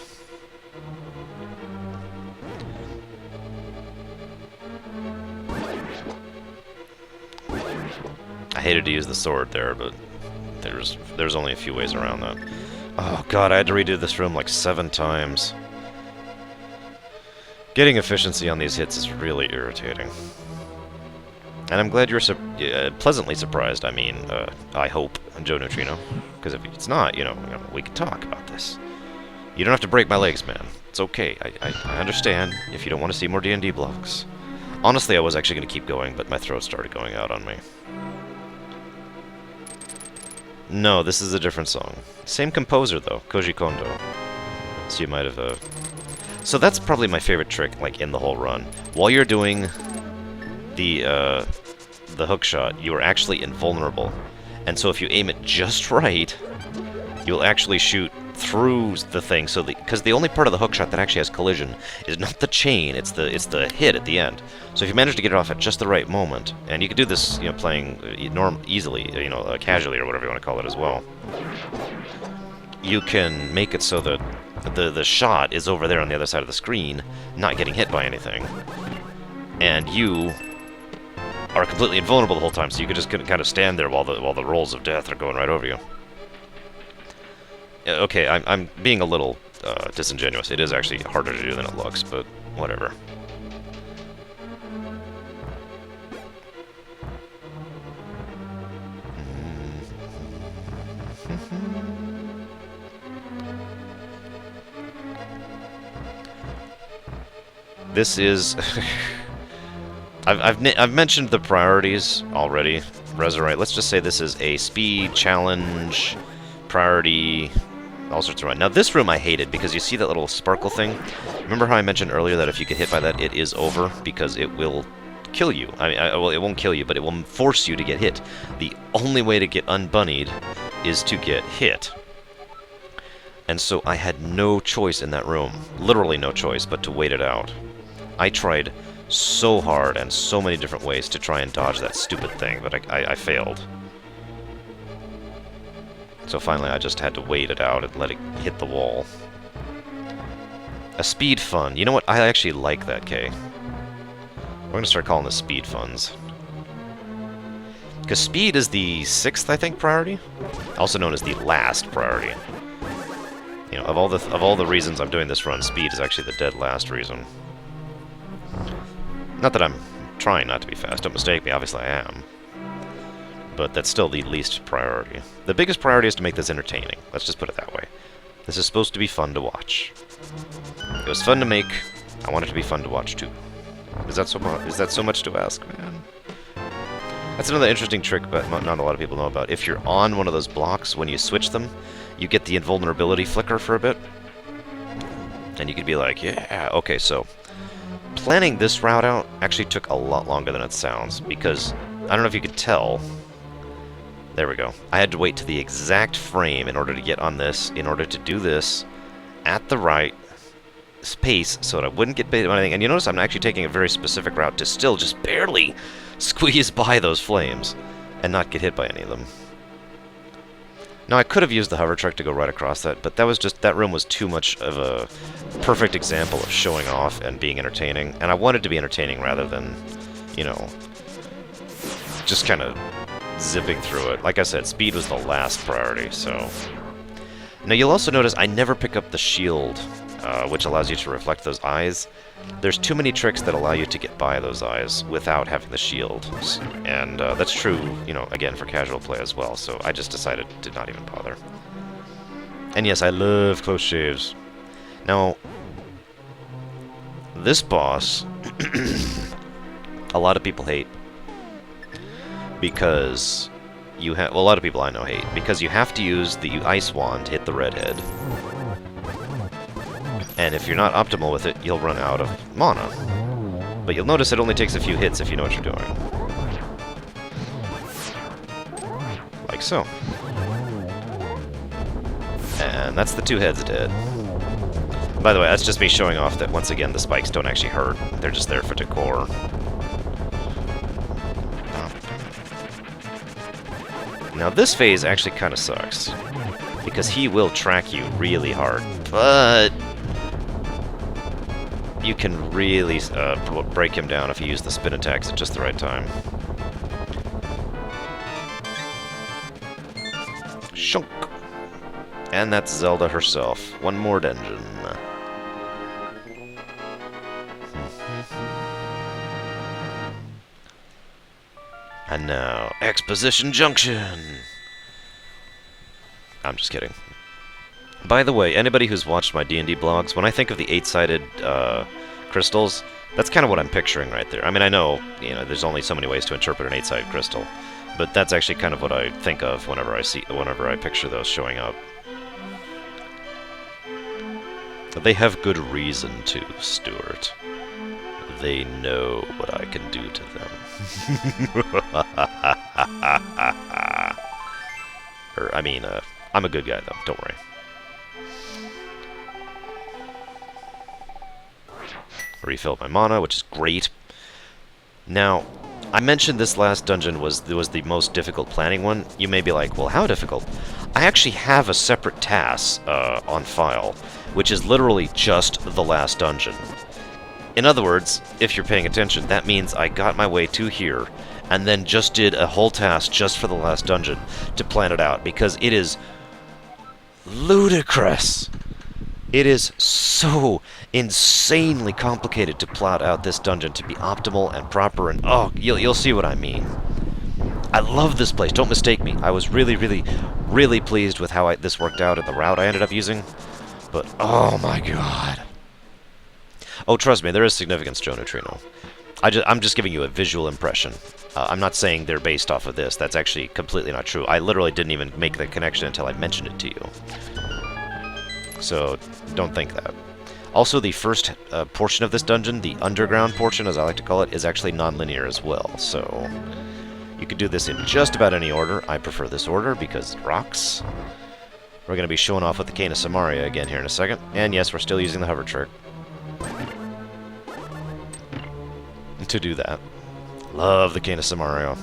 I hated to use the sword there, but there's only a few ways around that. Oh god, I had to redo this room like 7 times. Getting efficiency on these hits is really irritating. And I'm glad you're pleasantly surprised, I mean, I hope, Joe Neutrino. Because if it's not, you know, we can talk about this. You don't have to break my legs, man. It's okay. I understand if you don't want to see more D&D blocks. Honestly, I was actually going to keep going, but my throat started going out on me. No, this is a different song. Same composer, though, Koji Kondo. So you might have, So that's probably my favorite trick, like, in the whole run. While you're doing the hook shot, you are actually invulnerable. And so if you aim it just right, you'll actually shoot through the thing. So because the only part of the hook shot that actually has collision is not the chain, it's the hit at the end. So if you manage to get it off at just the right moment, and you can do this, you know, playing easily, you know, casually or whatever you want to call it as well, you can make it so that the shot is over there on the other side of the screen, not getting hit by anything, and you are completely invulnerable the whole time. So you can just kind of stand there while the rolls of death are going right over you. Okay, I'm being a little disingenuous. It is actually harder to do than it looks, but whatever. This is... I've mentioned the priorities already. Resurrect. Let's just say this is a speed, challenge, priority, all sorts of run. Now this room I hated because you see that little sparkle thing? Remember how I mentioned earlier that if you get hit by that, it is over because it will kill you. I mean, well, it won't kill you, but it will force you to get hit. The only way to get unbunnied is to get hit. And so I had no choice in that room, literally no choice, but to wait it out. I tried so hard and so many different ways to try and dodge that stupid thing, but I failed. So finally I just had to wait it out and let it hit the wall. A speed fun. You know what? I actually like that, K. We're going to start calling this speed funds. Because speed is the 6th, I think, priority? Also known as the last priority. You know, of all the reasons I'm doing this run, speed is actually the dead last reason. Not that I'm trying not to be fast, don't mistake me, obviously I am. But that's still the least priority. The biggest priority is to make this entertaining. Let's just put it that way. This is supposed to be fun to watch. It was fun to make. I want it to be fun to watch too. Is that so much to ask, man? That's another interesting trick, but not a lot of people know about. If you're on one of those blocks, when you switch them, you get the invulnerability flicker for a bit. And you could be like, yeah, okay, so... planning this route out actually took a lot longer than it sounds, because, I don't know if you could tell... There we go. I had to wait to the exact frame in order to get on this, in order to do this at the right pace so that I wouldn't get bait on anything. And you notice I'm actually taking a very specific route to still just barely squeeze by those flames and not get hit by any of them. Now, I could have used the hover truck to go right across that, but that was just, that room was too much of a perfect example of showing off and being entertaining. And I wanted to be entertaining rather than, you know, just kind of zipping through it. Like I said, speed was the last priority, so... Now, you'll also notice I never pick up the shield, which allows you to reflect those eyes. There's too many tricks that allow you to get by those eyes without having the shield. And that's true, you know, again, for casual play as well, so I just decided to not even bother. And yes, I love close shaves. Now, this boss, a lot of people hate. Because you have, well, a lot of people I know hate, because you have to use the ice wand to hit the redhead. And if you're not optimal with it, you'll run out of mana. But you'll notice it only takes a few hits if you know what you're doing. Like so. And that's the 2 heads dead. By the way, that's just me showing off that, once again, the spikes don't actually hurt. They're just there for decor. Now this phase actually kind of sucks, because he will track you really hard, but you can really break him down if you use the spin attacks at just the right time. Shunk! And that's Zelda herself. One more dungeon. And now, Exposition Junction! I'm just kidding. By the way, anybody who's watched my D&D blogs, when I think of the 8-sided crystals, that's kind of what I'm picturing right there. I mean, I know, you know, there's only so many ways to interpret an 8-sided crystal, but that's actually kind of what I think of whenever I picture those showing up. They have good reason to, Stuart. They know what I can do to them. I'm a good guy, though. Don't worry. Refilled my mana, which is great. Now, I mentioned this last dungeon was the most difficult planning one. You may be like, well, how difficult? I actually have a separate TAS on file, which is literally just the last dungeon. In other words, if you're paying attention, that means I got my way to here, and then just did a whole task just for the last dungeon to plan it out, because it is ludicrous. It is so insanely complicated to plot out this dungeon to be optimal and proper, and oh, you'll see what I mean. I love this place, don't mistake me. I was really, really, really pleased with how this worked out and the route I ended up using, but oh my god. Oh, trust me, there is significance, Joe Neutrino. I'm just giving you a visual impression. I'm not saying they're based off of this. That's actually completely not true. I literally didn't even make the connection until I mentioned it to you. So, don't think that. Also, the first portion of this dungeon, the underground portion, as I like to call it, is actually non-linear as well. So, you could do this in just about any order. I prefer this order because it rocks. We're going to be showing off with the Cane of Samaria again here in a second. And yes, we're still using the hover trick to do that. Love the Cane of Samaria.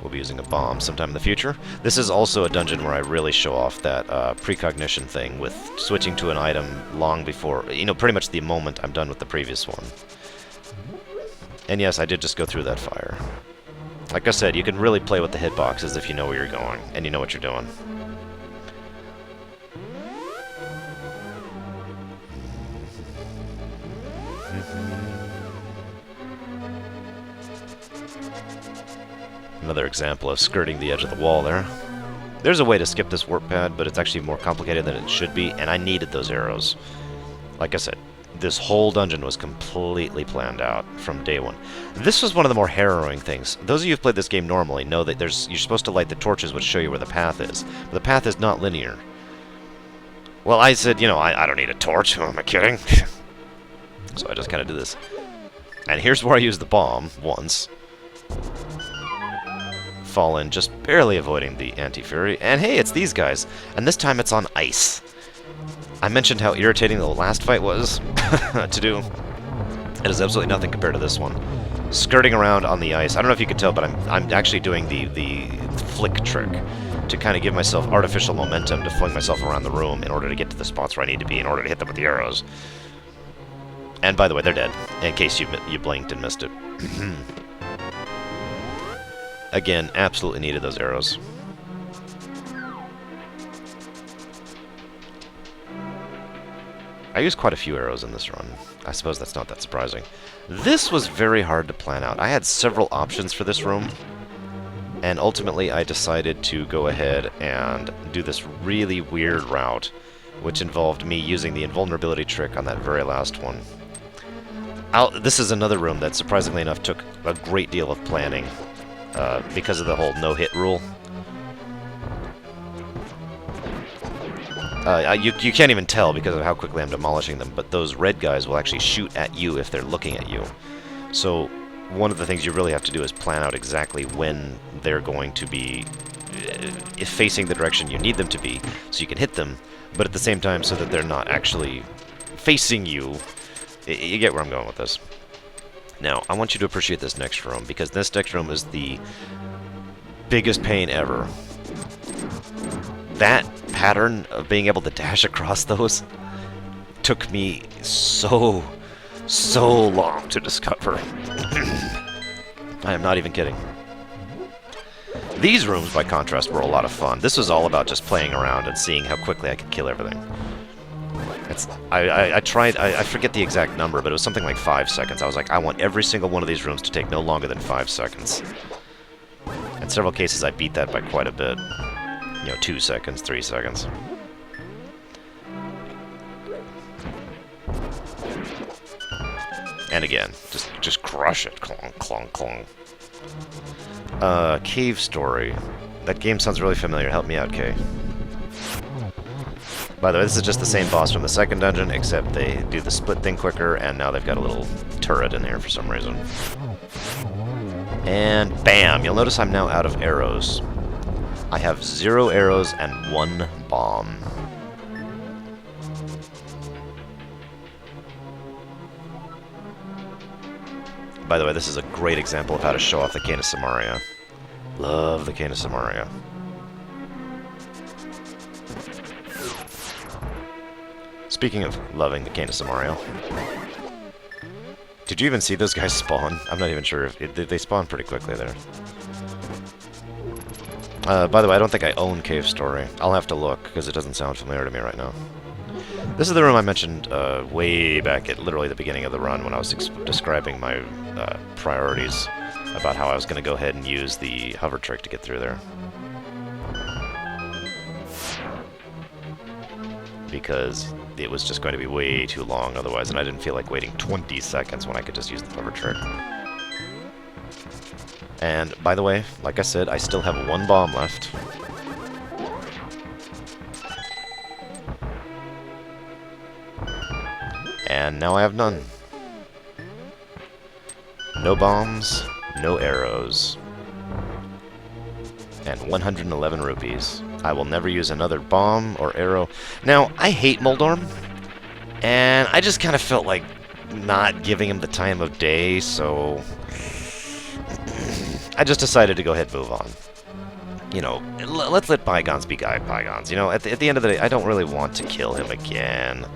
We'll be using a bomb sometime in the future. This is also a dungeon where I really show off that precognition thing with switching to an item long before, pretty much the moment I'm done with the previous one. And yes, I did just go through that fire. Like I said, you can really play with the hitboxes if you know where you're going, and you know what you're doing. Another example of skirting the edge of the wall there. There's a way to skip this warp pad, but it's actually more complicated than it should be, and I needed those arrows. Like I said, this whole dungeon was completely planned out from day one. This was one of the more harrowing things. Those of you who've played this game normally know that you're supposed to light the torches which show you where the path is. But the path is not linear. Well, I said, I don't need a torch. Who am I kidding? So I just kind of did this. And here's where I used the bomb once. Fallen, just barely avoiding the anti-fury. And hey, it's these guys. And this time it's on ice. I mentioned how irritating the last fight was to do. It is absolutely nothing compared to this one. Skirting around on the ice. I don't know if you can tell, but I'm actually doing the flick trick to kind of give myself artificial momentum to fling myself around the room in order to get to the spots where I need to be in order to hit them with the arrows. And by the way, they're dead, in case you blinked and missed it. Again, absolutely needed those arrows. I used quite a few arrows in this run. I suppose that's not that surprising. This was very hard to plan out. I had several options for this room, and ultimately I decided to go ahead and do this really weird route, which involved me using the invulnerability trick on that very last one. This is another room that, surprisingly enough, took a great deal of planning. Because of the whole no-hit rule. You can't even tell because of how quickly I'm demolishing them, but those red guys will actually shoot at you if they're looking at you. So one of the things you really have to do is plan out exactly when they're going to be facing the direction you need them to be, so you can hit them, but at the same time so that they're not actually facing you. You get where I'm going with this. Now, I want you to appreciate this next room, because this next room is the biggest pain ever. That pattern of being able to dash across those took me so long to discover. I am not even kidding. These rooms, by contrast, were a lot of fun. This was all about just playing around and seeing how quickly I could kill everything. I tried, I forget the exact number, but it was something like 5 seconds. I was like, I want every single one of these rooms to take no longer than 5 seconds. In several cases, I beat that by quite a bit. 2 seconds, 3 seconds. And again, just crush it. Clong, clong, clong. Cave Story. That game sounds really familiar. Help me out, Kay. By the way, this is just the same boss from the second dungeon, except they do the split thing quicker, and now they've got a little turret in there for some reason. And bam! You'll notice I'm now out of arrows. I have 0 arrows and 1 bomb. By the way, this is a great example of how to show off the Cane of Samaria. Love the Cane of Samaria. Speaking of loving the Cane of Samaria, did you even see those guys spawn? I'm not even sure if they spawn pretty quickly there. By the way, I don't think I own Cave Story. I'll have to look, because it doesn't sound familiar to me right now. This is the room I mentioned way back at literally the beginning of the run when I was describing my priorities about how I was going to go ahead and use the hover trick to get through there. Because it was just going to be way too long otherwise, and I didn't feel like waiting 20 seconds when I could just use the hover trick. And, by the way, like I said, I still have 1 bomb left. And now I have none. No bombs, no arrows. And 111 rupees. I will never use another bomb or arrow. Now, I hate Moldorm, and I just kind of felt like not giving him the time of day, so I just decided to go ahead and move on. You know, let's let bygones be bygones. You know, at the end of the day, I don't really want to kill him again.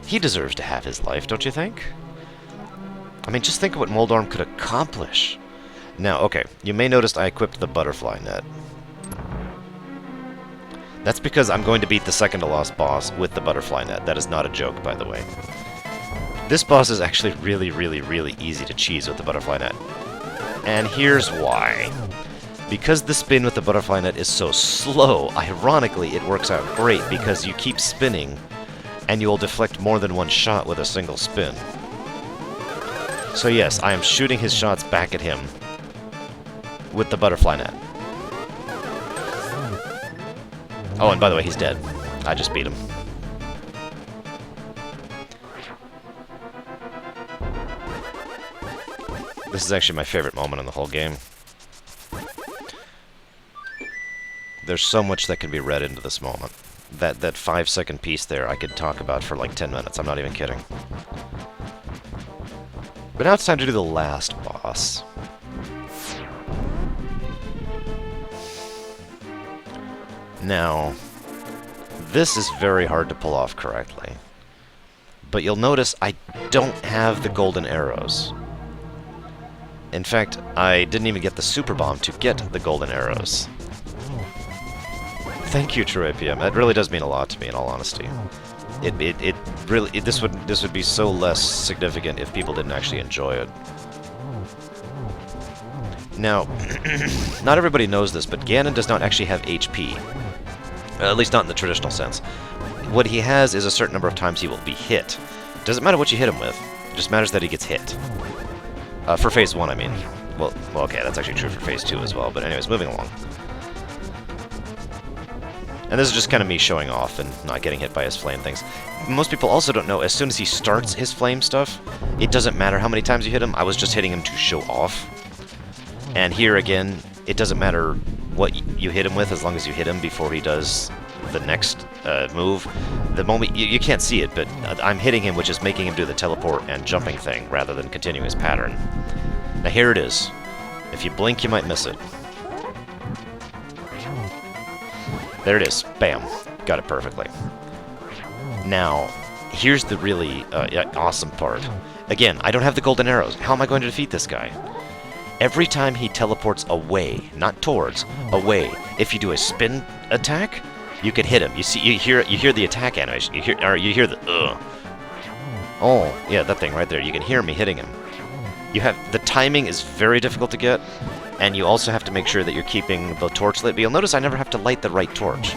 He deserves to have his life, don't you think? I mean, just think of what Moldorm could accomplish. Now, okay, you may notice I equipped the butterfly net. That's because I'm going to beat the second-to-last boss with the butterfly net. That is not a joke, by the way. This boss is actually really, really, really easy to cheese with the butterfly net. And here's why. Because the spin with the butterfly net is so slow, ironically, it works out great because you keep spinning, and you will deflect more than 1 shot with a single spin. So yes, I am shooting his shots back at him with the butterfly net. Oh, and by the way, he's dead. I just beat him. This is actually my favorite moment in the whole game. There's so much that can be read into this moment. That 5-second piece there I could talk about for like 10 minutes. I'm not even kidding. But now it's time to do the last boss. Now, this is very hard to pull off correctly. But you'll notice I don't have the golden arrows. In fact, I didn't even get the super bomb to get the golden arrows. Thank you, True APM. That really does mean a lot to me, in all honesty. This would be so less significant if people didn't actually enjoy it. Now, not everybody knows this, but Ganon does not actually have HP. At least not in the traditional sense. What he has is a certain number of times he will be hit. Doesn't matter what you hit him with, it just matters that he gets hit. For Phase 1, I mean. Well, okay, that's actually true for Phase 2 as well, but anyways, moving along. And this is just kind of me showing off and not getting hit by his flame things. Most people also don't know, as soon as he starts his flame stuff, it doesn't matter how many times you hit him, I was just hitting him to show off. And here again, it doesn't matter what you hit him with, as long as you hit him before he does the next move. The moment, you can't see it, but I'm hitting him, which is making him do the teleport and jumping thing, rather than continuing his pattern. Now here it is. If you blink, you might miss it. There it is. Bam. Got it perfectly. Now, here's the really awesome part. Again, I don't have the golden arrows. How am I going to defeat this guy? Every time he teleports away, not towards, away, if you do a spin attack, you can hit him. You see, you hear the attack animation. You hear the ugh. Oh, yeah, that thing right there. You can hear me hitting him. The timing is very difficult to get, and you also have to make sure that you're keeping the torch lit. But you'll notice I never have to light the right torch.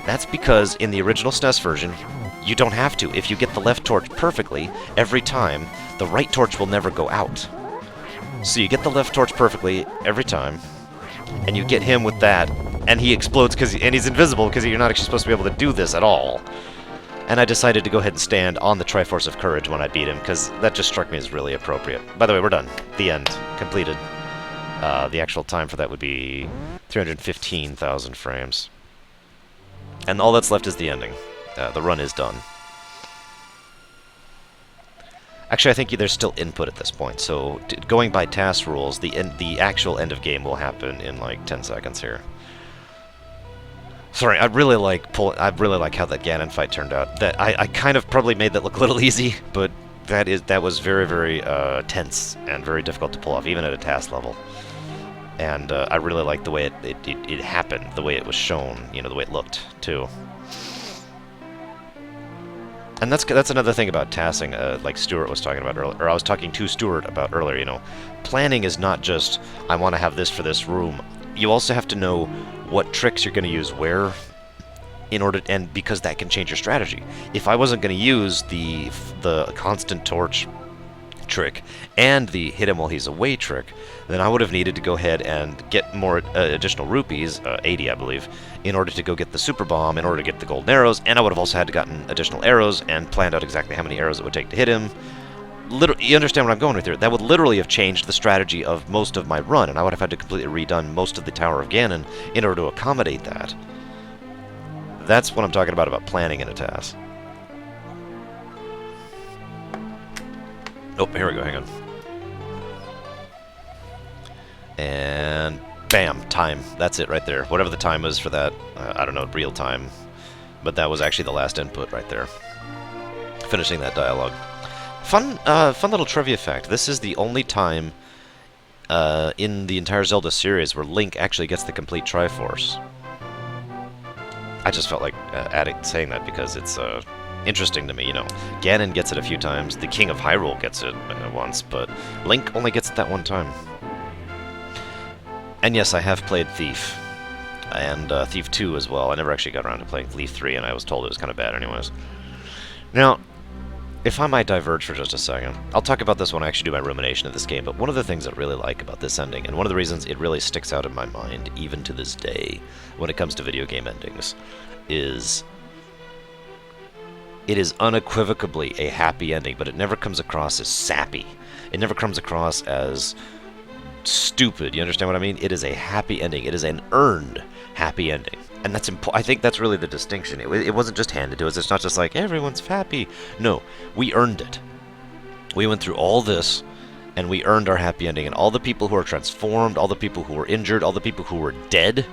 That's because in the original SNES version, you don't have to. If you get the left torch perfectly, every time, the right torch will never go out. So you get the left torch perfectly every time, and you get him with that, and he explodes and he's invisible because you're not actually supposed to be able to do this at all. And I decided to go ahead and stand on the Triforce of Courage when I beat him, because that just struck me as really appropriate. By the way, we're done. The end. Completed. The actual time for that would be 315,000 frames. And all that's left is the ending. The run is done. Actually, I think there's still input at this point, so going by TAS rules, the actual end of game will happen in like 10 seconds here. Sorry, I really like how that Ganon fight turned out. That I kind of probably made that look a little easy, but that was very, very tense and very difficult to pull off, even at a TAS level. And I really liked the way it happened, the way it was shown, you know, the way it looked too. And that's another thing about tassing, like Stuart was talking about earlier, or I was talking to Stuart about earlier, you know. Planning is not just, I want to have this for this room. You also have to know what tricks you're going to use where, in order, and because that can change your strategy. If I wasn't going to use the constant torch trick and the hit him while he's away trick, then I would have needed to go ahead and get more additional rupees, 80 I believe, in order to go get the super bomb, in order to get the golden arrows, and I would have also had to gotten additional arrows and planned out exactly how many arrows it would take to hit him. You understand what I'm going with here? That would literally have changed the strategy of most of my run, and I would have had to completely redone most of the Tower of Ganon in order to accommodate that. That's what I'm talking about planning in a TAS. Oh, here we go, hang on. And bam, time. That's it right there. Whatever the time was for that, I don't know, real time. But that was actually the last input right there. Finishing that dialogue. Fun little trivia fact. This is the only time in the entire Zelda series where Link actually gets the complete Triforce. I just felt like saying that because it's interesting to me, you know. Ganon gets it a few times, the King of Hyrule gets it once, but Link only gets it that one time. And yes, I have played Thief, and Thief 2 as well. I never actually got around to playing Thief 3, and I was told it was kind of bad anyways. Now, if I might diverge for just a second, I'll talk about this when I actually do my rumination of this game, but one of the things I really like about this ending, and one of the reasons it really sticks out in my mind, even to this day, when it comes to video game endings, is it is unequivocally a happy ending, but it never comes across as sappy. It never comes across as stupid. You understand what I mean? It is a happy ending. It is an earned happy ending. And that's I think that's really the distinction. It wasn't just handed to us. It's not just like, everyone's happy. No, we earned it. We went through all this, and we earned our happy ending. And all the people who are transformed, all the people who were injured, all the people who were dead.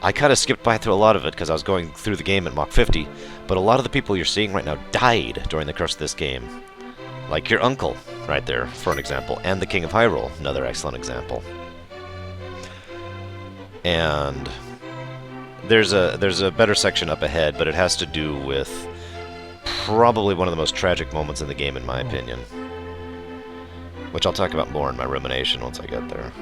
I kind of skipped by through a lot of it because I was going through the game at Mach 50, but a lot of the people you're seeing right now died during the course of this game. Like your uncle, right there, for an example, and the King of Hyrule, another excellent example. And there's a better section up ahead, but it has to do with probably one of the most tragic moments in the game, in my opinion. Which I'll talk about more in my rumination once I get there.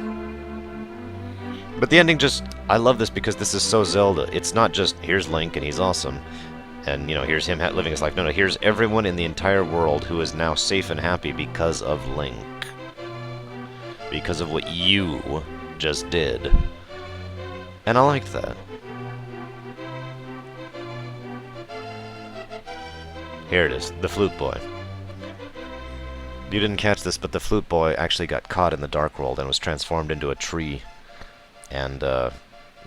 But the ending just... I love this because this is so Zelda. It's not just, here's Link and he's awesome, and, you know, here's him living his life. No, here's everyone in the entire world who is now safe and happy because of Link. Because of what you just did. And I liked that. Here it is, the Flute Boy. You didn't catch this, but the Flute Boy actually got caught in the Dark World and was transformed into a tree. And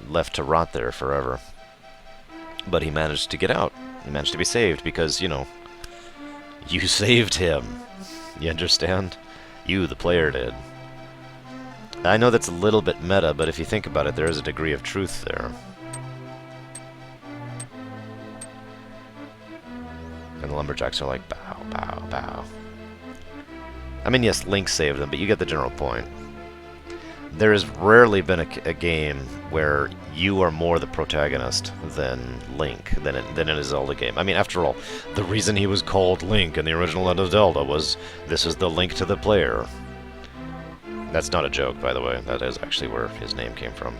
left to rot there forever. But he managed to get out. He managed to be saved because, you know, you saved him. You understand? You, the player, did. I know that's a little bit meta, but if you think about it, there is a degree of truth there. And the lumberjacks are like, bow, bow, bow. I mean, yes, Link saved them, but you get the general point. There has rarely been a game where you are more the protagonist than Link, than in a Zelda game. I mean, after all, the reason he was called Link in the original Legend of Zelda was, this is the link to the player. That's not a joke, by the way. That is actually where his name came from.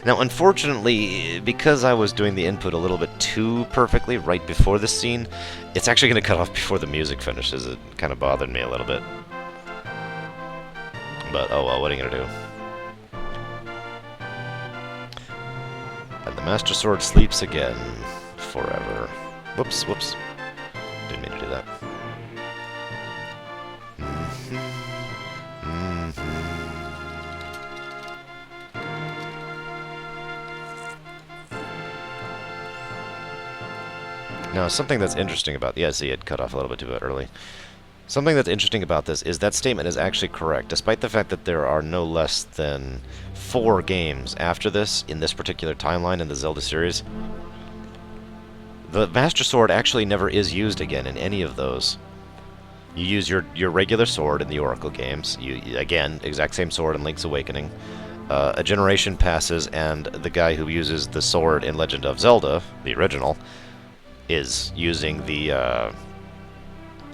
Now, unfortunately, because I was doing the input a little bit too perfectly right before this scene, it's actually going to cut off before the music finishes. It kind of bothered me a little bit. But, oh well, what are you going to do? And the Master Sword sleeps again. Forever. Whoops, whoops. Didn't mean to do that. Now, something that's interesting about... Yeah, see, it cut off a little bit too early. Something that's interesting about this is that statement is actually correct, despite the fact that there are no less than 4 games after this, in this particular timeline in the Zelda series. The Master Sword actually never is used again in any of those. You use your regular sword in the Oracle games. Again, exact same sword in Link's Awakening. A generation passes, and the guy who uses the sword in Legend of Zelda, the original, is using the... oh,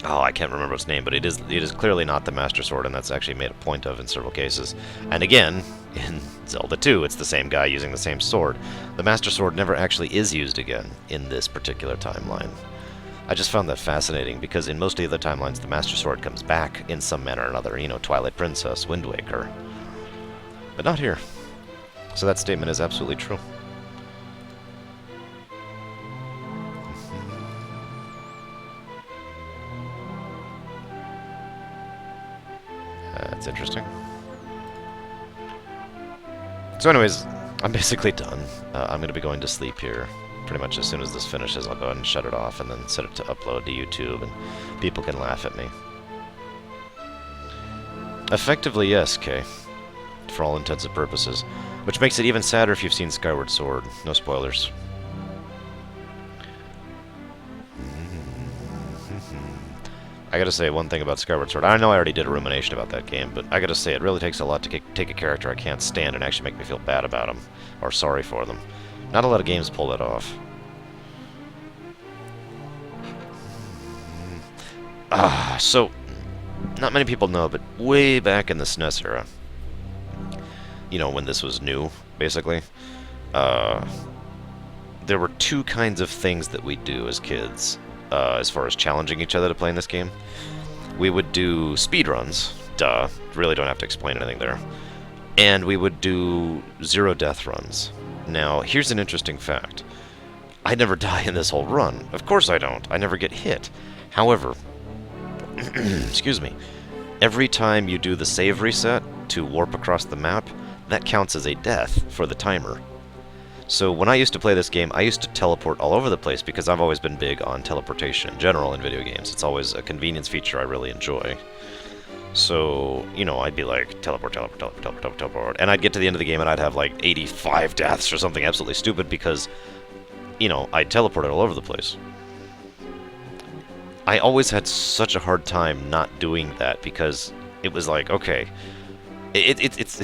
I can't remember its name, but it is clearly not the Master Sword, and that's actually made a point of in several cases. And again, in Zelda 2, it's the same guy using the same sword. The Master Sword never actually is used again in this particular timeline. I just found that fascinating, because in most of the other timelines, the Master Sword comes back in some manner or another. You know, Twilight Princess, Wind Waker. But not here. So that statement is absolutely true. That's interesting. So anyways, I'm basically done. I'm going to be going to sleep here. Pretty much as soon as this finishes, I'll go ahead and shut it off and then set it to upload to YouTube, and people can laugh at me. Effectively, yes, Kay. For all intents and purposes. Which makes it even sadder if you've seen Skyward Sword. No spoilers. I gotta say one thing about Skyward Sword. I know I already did a rumination about that game, but I gotta say it really takes a lot to take a character I can't stand and actually make me feel bad about them, or sorry for them. Not a lot of games pull that off. So, not many people know, but way back in the SNES era, you know, when this was new, basically, there were 2 kinds of things that we do as kids. As far as challenging each other to play in this game. We would do speedruns, duh, really don't have to explain anything there. And we would do 0 death runs. Now, here's an interesting fact. I never die in this whole run. Of course I don't. I never get hit. However, excuse me, every time you do the save reset to warp across the map, that counts as a death for the timer. So when I used to play this game, I used to teleport all over the place because I've always been big on teleportation in general in video games. It's always a convenience feature I really enjoy. So, you know, I'd be like, teleport, teleport, teleport, teleport, teleport, and I'd get to the end of the game and I'd have like 85 deaths or something absolutely stupid because, you know, I teleported all over the place. I always had such a hard time not doing that because it was like, okay, it's...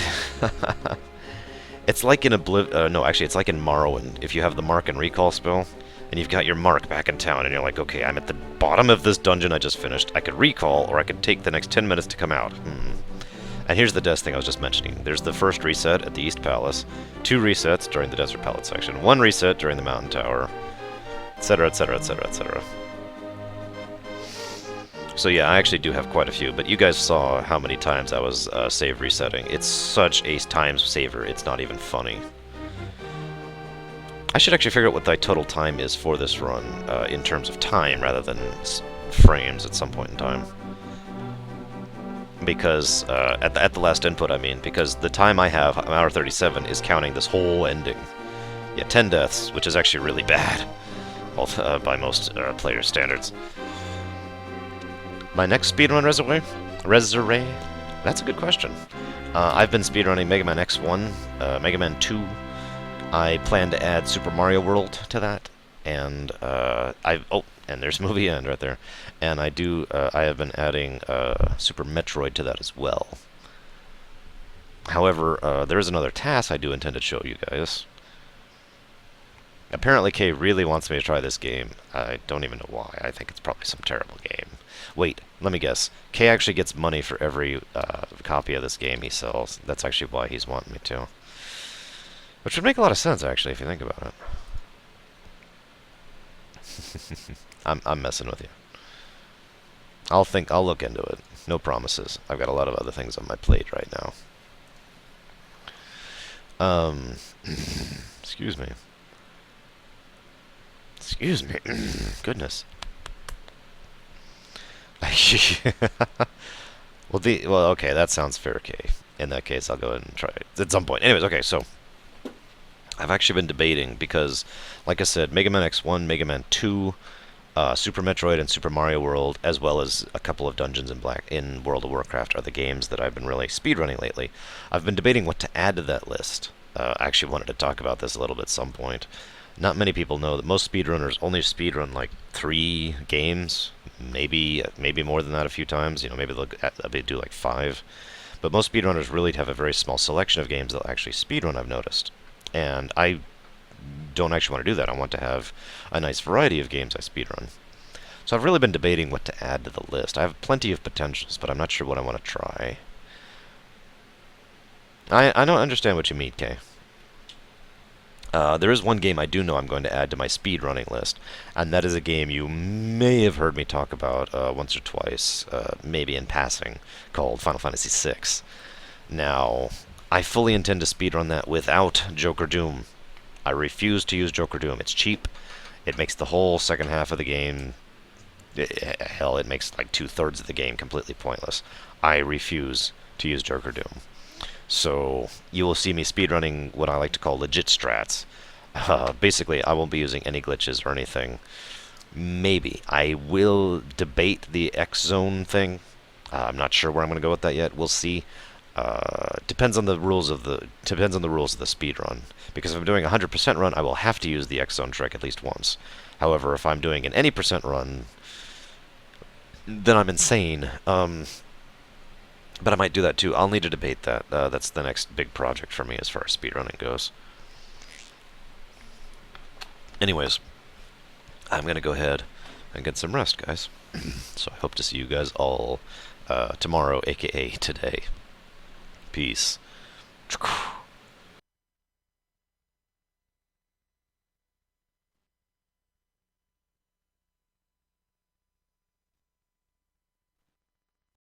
It's like in no, actually, it's like in Morrowind. If you have the Mark and Recall spell, and you've got your Mark back in town, and you're like, okay, I'm at the bottom of this dungeon I just finished. I could recall, or I could take the next 10 minutes to come out. And here's the death thing I was just mentioning. There's the first reset at the East Palace, 2 resets during the Desert Palette section, 1 reset during the Mountain Tower, etc., etc., etc., etc. So yeah, I actually do have quite a few, but you guys saw how many times I was save resetting. It's such a time saver, it's not even funny. I should actually figure out what the total time is for this run, in terms of time, rather than frames at some point in time. Because, at the last input, I mean, because the time I have, an hour 37, is counting this whole ending. Yeah, 10 deaths, which is actually really bad, by most player standards. My next speedrun reserve? That's a good question. I've been speedrunning Mega Man X1, Mega Man 2. I plan to add Super Mario World to that, and and there's Movie End right there. And I have been adding Super Metroid to that as well. However, there is another TAS I do intend to show you guys. Apparently Kay really wants me to try this game. I don't even know why. I think it's probably some terrible game. Wait, let me guess. Kay actually gets money for every copy of this game he sells. That's actually why he's wanting me to. Which would make a lot of sense, actually, if you think about it. I'm messing with you. I'll look into it. No promises. I've got a lot of other things on my plate right now. Excuse me. Excuse me. Goodness. Well, okay, that sounds fair, Kay. In that case, I'll go ahead and try it at some point. Anyways, okay, so I've actually been debating because, like I said, Mega Man X1, Mega Man 2, Super Metroid, and Super Mario World, as well as a couple of Dungeons in World of Warcraft, are the games that I've been really speedrunning lately. I've been debating what to add to that list. I actually wanted to talk about this a little bit at some point. Not many people know that most speedrunners only speedrun like 3 games, maybe more than that a few times. You know, maybe they'll do like 5. But most speedrunners really have a very small selection of games they'll actually speedrun, I've noticed. And I don't actually want to do that. I want to have a nice variety of games I speedrun. So I've really been debating what to add to the list. I have plenty of potentials, but I'm not sure what I want to try. I don't understand what you mean, Kay. There is one game I do know I'm going to add to my speedrunning list, and that is a game you may have heard me talk about once or twice, maybe in passing, called Final Fantasy VI. Now, I fully intend to speedrun that without Joker Doom. I refuse to use Joker Doom. It's cheap. It makes the whole second half of the game... Hell, it makes like 2/3 of the game completely pointless. I refuse to use Joker Doom. So you will see me speedrunning what I like to call legit strats. Basically, I won't be using any glitches or anything. Maybe. I will debate the X-Zone thing. I'm not sure where I'm going to go with that yet. We'll see. Depends on the rules of the speedrun. Because if I'm doing a 100% run, I will have to use the X-Zone trick at least once. However, if I'm doing an any percent run, then I'm insane. But I might do that too. I'll need to debate that. That's the next big project for me as far as speedrunning goes. Anyways, I'm going to go ahead and get some rest, guys. So I hope to see you guys all tomorrow, aka today. Peace.